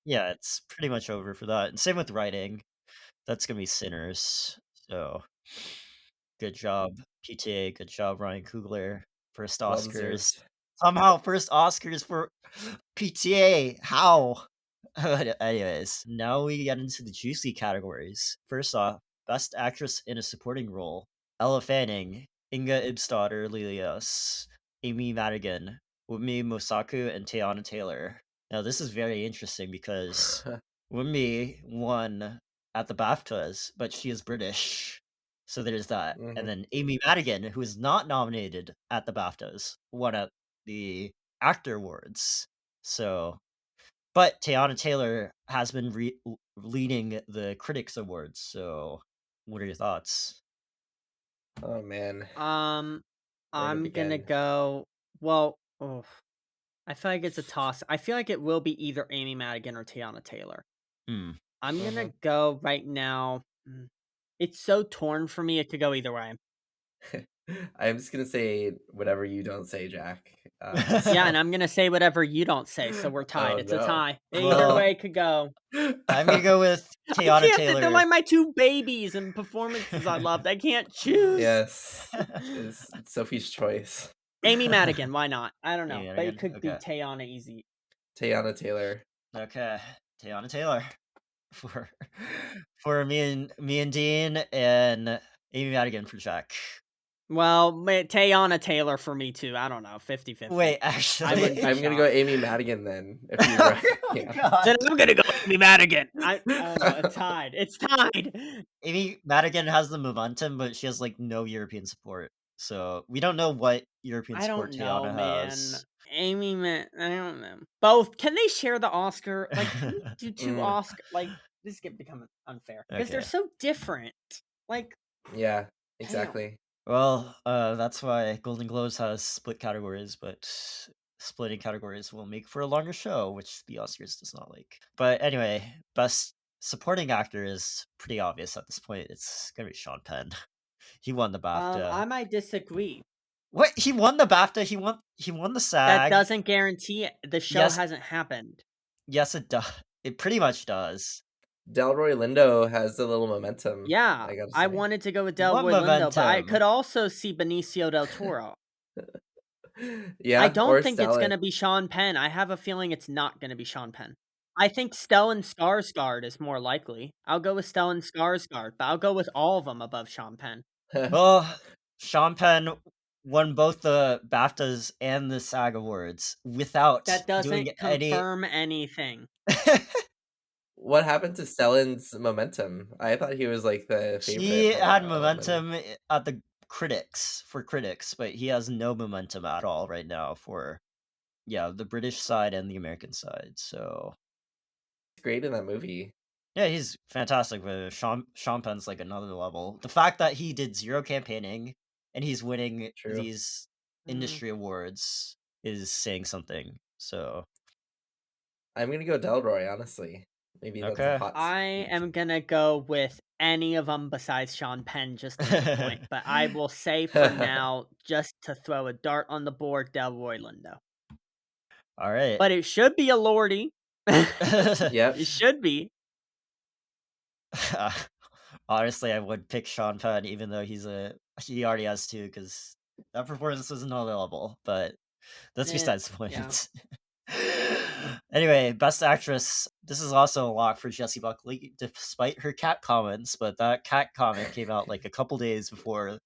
yeah, it's pretty much over for that. And same with writing. That's gonna be Sinners. So good job, PTA. Good job, Ryan Coogler. First Well Oscars. deserved. Somehow, first Oscars for PTA. How? Anyways, now we get into the juicy categories. First off, Best Actress in a Supporting Role: Ella Fanning, Inga Ibsdottir Lilios, Amy Madigan, Wunmi Mosaku, and Teyana Taylor. Now, this is very interesting because Wunmi won at the BAFTAs, but she is British. So there's that. Mhm. And then Amy Madigan, who is not nominated at the BAFTAs, won at the Actor Awards. So, but Teyana Taylor has been leading the Critics Awards. So, what are your thoughts? Oh man, where to I'm gonna begin? go. Well, oh, I feel like it's a toss. I feel like it will be either Amy Madigan or Tiana Taylor. Hmm. I'm gonna Uh-huh. go right now. It's so torn for me. It could go either way. I'm just gonna say whatever you don't say, Jack. Yeah, and So. I'm gonna say whatever you don't say, so we're tied. Oh It's a no. tie. Either Well, way it could go. I'm gonna go with I Teyana can't. They're Taylor. like my two babies and performances I loved. I can't choose. Yes, it's Sophie's choice. Amy Madigan, why not? I don't know, Amy but it Madigan. could be Okay. Tayana easy. Teyana Taylor. Okay. Teyana Taylor for me and Dean, and Amy Madigan for Jack. Well, Tayana Taylor for me too. I don't know, 50-50. Wait, I actually, wouldn't be I'm gonna go shocked. Amy Madigan then. If he's right. oh Yeah. god, Then I'm gonna go Amy Madigan. I don't know. It's tied. It's tied. Amy Madigan has the momentum, but she has like no European support, so we don't know what European I support don't know, Teyana man. has. I don't know. Both. Can they share the Oscar? Like, can we do two Mm, Oscar? Like, this is becoming unfair because they're Okay. so different. Like, yeah, damn. exactly. Well, that's why Golden Globes has split categories, but splitting categories will make for a longer show, which the Oscars does not like. But anyway, best supporting actor is pretty obvious at this point. It's gonna be Sean Penn. He won the BAFTA. I might disagree. What? He won the BAFTA. He won the That SAG. doesn't guarantee it. The show Yes, hasn't happened. yes, it does. It pretty much does. Delroy Lindo has a little momentum. Yeah, I gotta I say. wanted to go with What Delroy Lindo, but I momentum? could also see Benicio del Toro. I Yeah, don't or think it's Stellan. gonna be Sean Penn. I have a feeling it's not gonna be Sean Penn. I think Stellan Skarsgård is more likely. I'll go with Stellan Skarsgård, but I'll go with all of them above Sean Penn. Well, Sean Penn won both the BAFTAs and the SAG Awards without That doing doesn't any. confirm anything. What happened to Stellan's momentum? I thought he was like the He favorite for a had while. And momentum at the critics, but he has no momentum at all right now for the British side and the American side. So he's great in that movie. yeah, he's fantastic. But Sean Penn's like another level. The fact that he did zero campaigning and he's winning True. these industry awards is saying something. So I'm gonna go Delroy, honestly. Maybe that's a okay. hot I take. am gonna go with any of them besides Sean Penn just to make a point, but I will say for now, just to throw a dart on the board, Delroy Lindo. All right. But it should be a Lordy. Yep. It should be. Honestly, I would pick Sean Penn, even though he already has two, because that performance was not available. But That's Eh, besides the yeah. point. Anyway, Best Actress. This is also a lock for Jessie Buckley, despite her cat comments. But that cat comment came out like a couple days before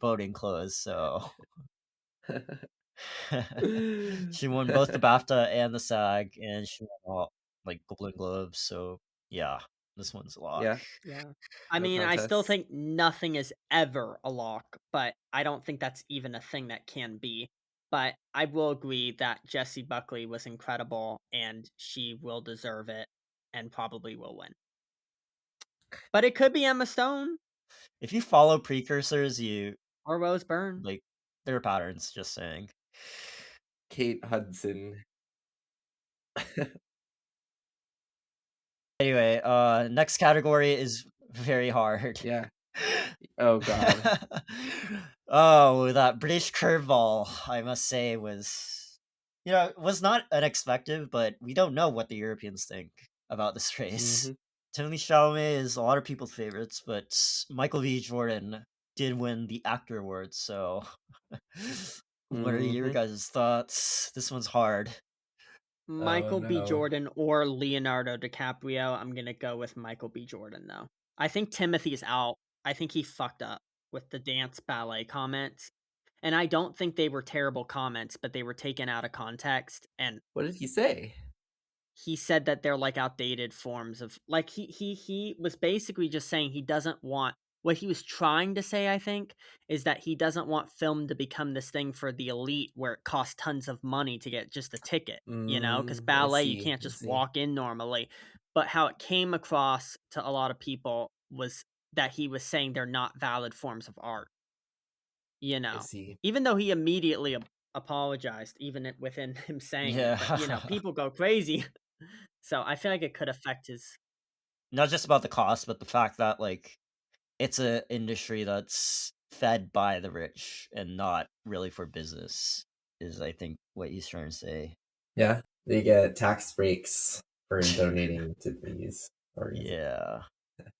voting closed, so she won both the BAFTA and the SAG, and she won all like Golden Globes. So yeah, this one's a lock. Yeah, Yeah. I no mean, I still contest. think nothing is ever a lock, but I don't think that's even a thing that can be. But I will agree that Jessie Buckley was incredible and she will deserve it and probably will win. But it could be Emma Stone If you follow precursors, you or Rose Byrne. like there are patterns. Just saying. Kate Hudson. Anyway, next category is very hard. Yeah. Oh god. Oh, that British curveball, I must say, was not unexpected, but we don't know what the Europeans think about this race. Mhm. Timothée Chalamet is a lot of people's favorites, but Michael B. Jordan did win the actor award, so what are your Mhm. guys' thoughts? This one's hard. Oh Michael B. no. Jordan or Leonardo DiCaprio. I'm gonna go with Michael B. Jordan though. I think Timothy's out. I think he fucked up with the dance ballet comments. And I don't think they were terrible comments, but they were taken out of context. And What did he say? he said that they're like outdated forms of like he was basically just saying he doesn't want what he was trying to say, I think, is that he doesn't want film to become this thing for the elite where it costs tons of money to get just a ticket, because I ballet you see, can't I just see. walk in normally. But how it came across to a lot of people was that he was saying they're not valid forms of art, you I know. see. Even though he immediately apologized, even within him saying it, but Yeah. people go crazy. So I feel like it could affect his. Not just about the cost, but the fact that like it's a industry that's fed by the rich and not really for business is I think what he's trying to say. Yeah, they get tax breaks for donating to these organizations. Yeah.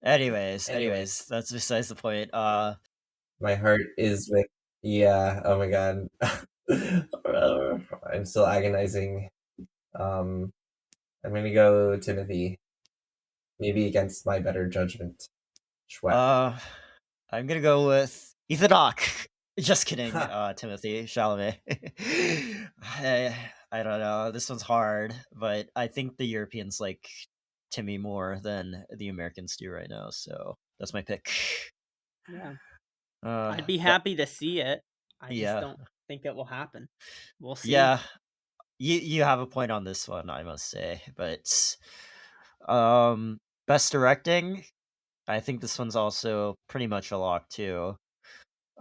Anyways, Anyway, that's besides the point. my heart is with yeah, oh my god. I'm still agonizing. Um, I'm gonna go Timothy, maybe against my better judgment. Schwepp. I'm gonna go with Ethan Hawke. Just kidding, Ha! Timothy Chalamet. I don't know. This one's hard, but I think the Europeans like Timmy more than the Americans do right now, so that's my pick. Yeah. Uh, I'd be but happy to see it. I just yeah, don't think it will happen. We'll see. yeah, you have a point on this one, I must say. But um, best directing, I think this one's also pretty much a lock too.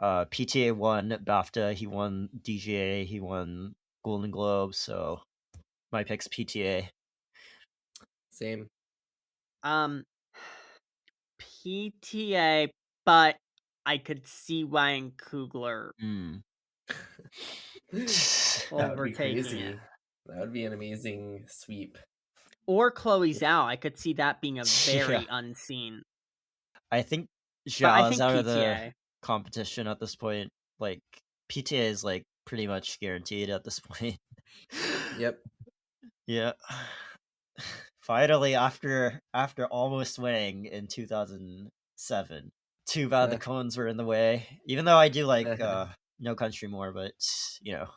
PTA won BAFTA, he won DGA, he won Golden Globe, so my pick's PTA. Same. Um, PTA, but I could see Ryan Coogler Mm. That would be overtaking it. crazy. That would be an amazing sweep. Or Chloe Zhao. I could see that being a Yeah, very unseen. I think But I Zhao is think out of the PTA. competition at this point. Like PTA is like pretty much guaranteed at this point. Yep. Yeah. Finally, after almost winning in 2007, too bad the Uh, cones were in the way. Even though I do like No Country more, but you know.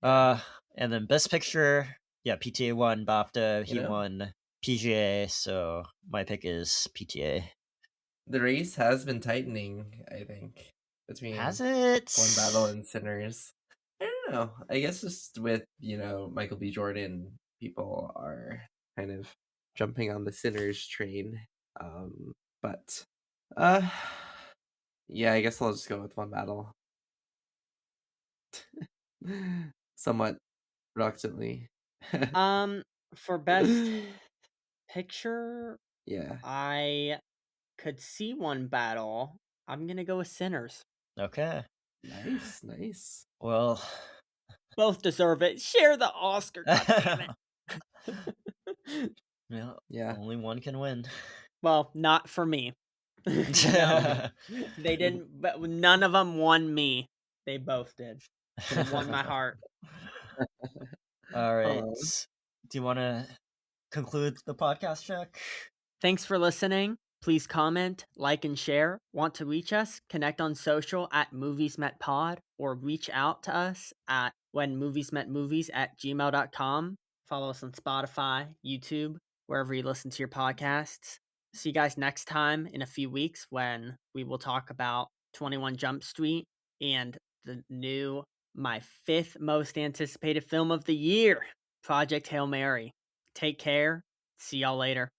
yeah. And then Best Picture, yeah, PTA won BAFTA. You He know, won PGA, so my pick is PTA. the race has been tightening, I think, Has between it? One Battle and Sinners. I don't know. I guess just with, Michael B. Jordan, people are kind of jumping on the Sinners train. But uh yeah, I guess I'll just go with One Battle. Somewhat reluctantly. Um, for best picture, Yeah. I could see one battle. I'm gonna go with Sinners. Okay. Nice, nice. Well, Both deserve it. Share the Oscar, god damn it. yeah, Yeah. only one can win. Well, not for me. No, they didn't. But none of them won me. They both did. Could have won my heart. All right. Aw. Do you want to conclude the podcast, Jack? Thanks for listening. Please comment, like, and share. Want to reach us? Connect on social at moviesmetpod or reach out to us at whenmoviesmetmovies@gmail.com. Follow us on Spotify, YouTube, wherever you listen to your podcasts. See you guys next time in a few weeks when we will talk about 21 Jump Street and the new, my 5th most anticipated film of the year, Project Hail Mary. Take care. See y'all later.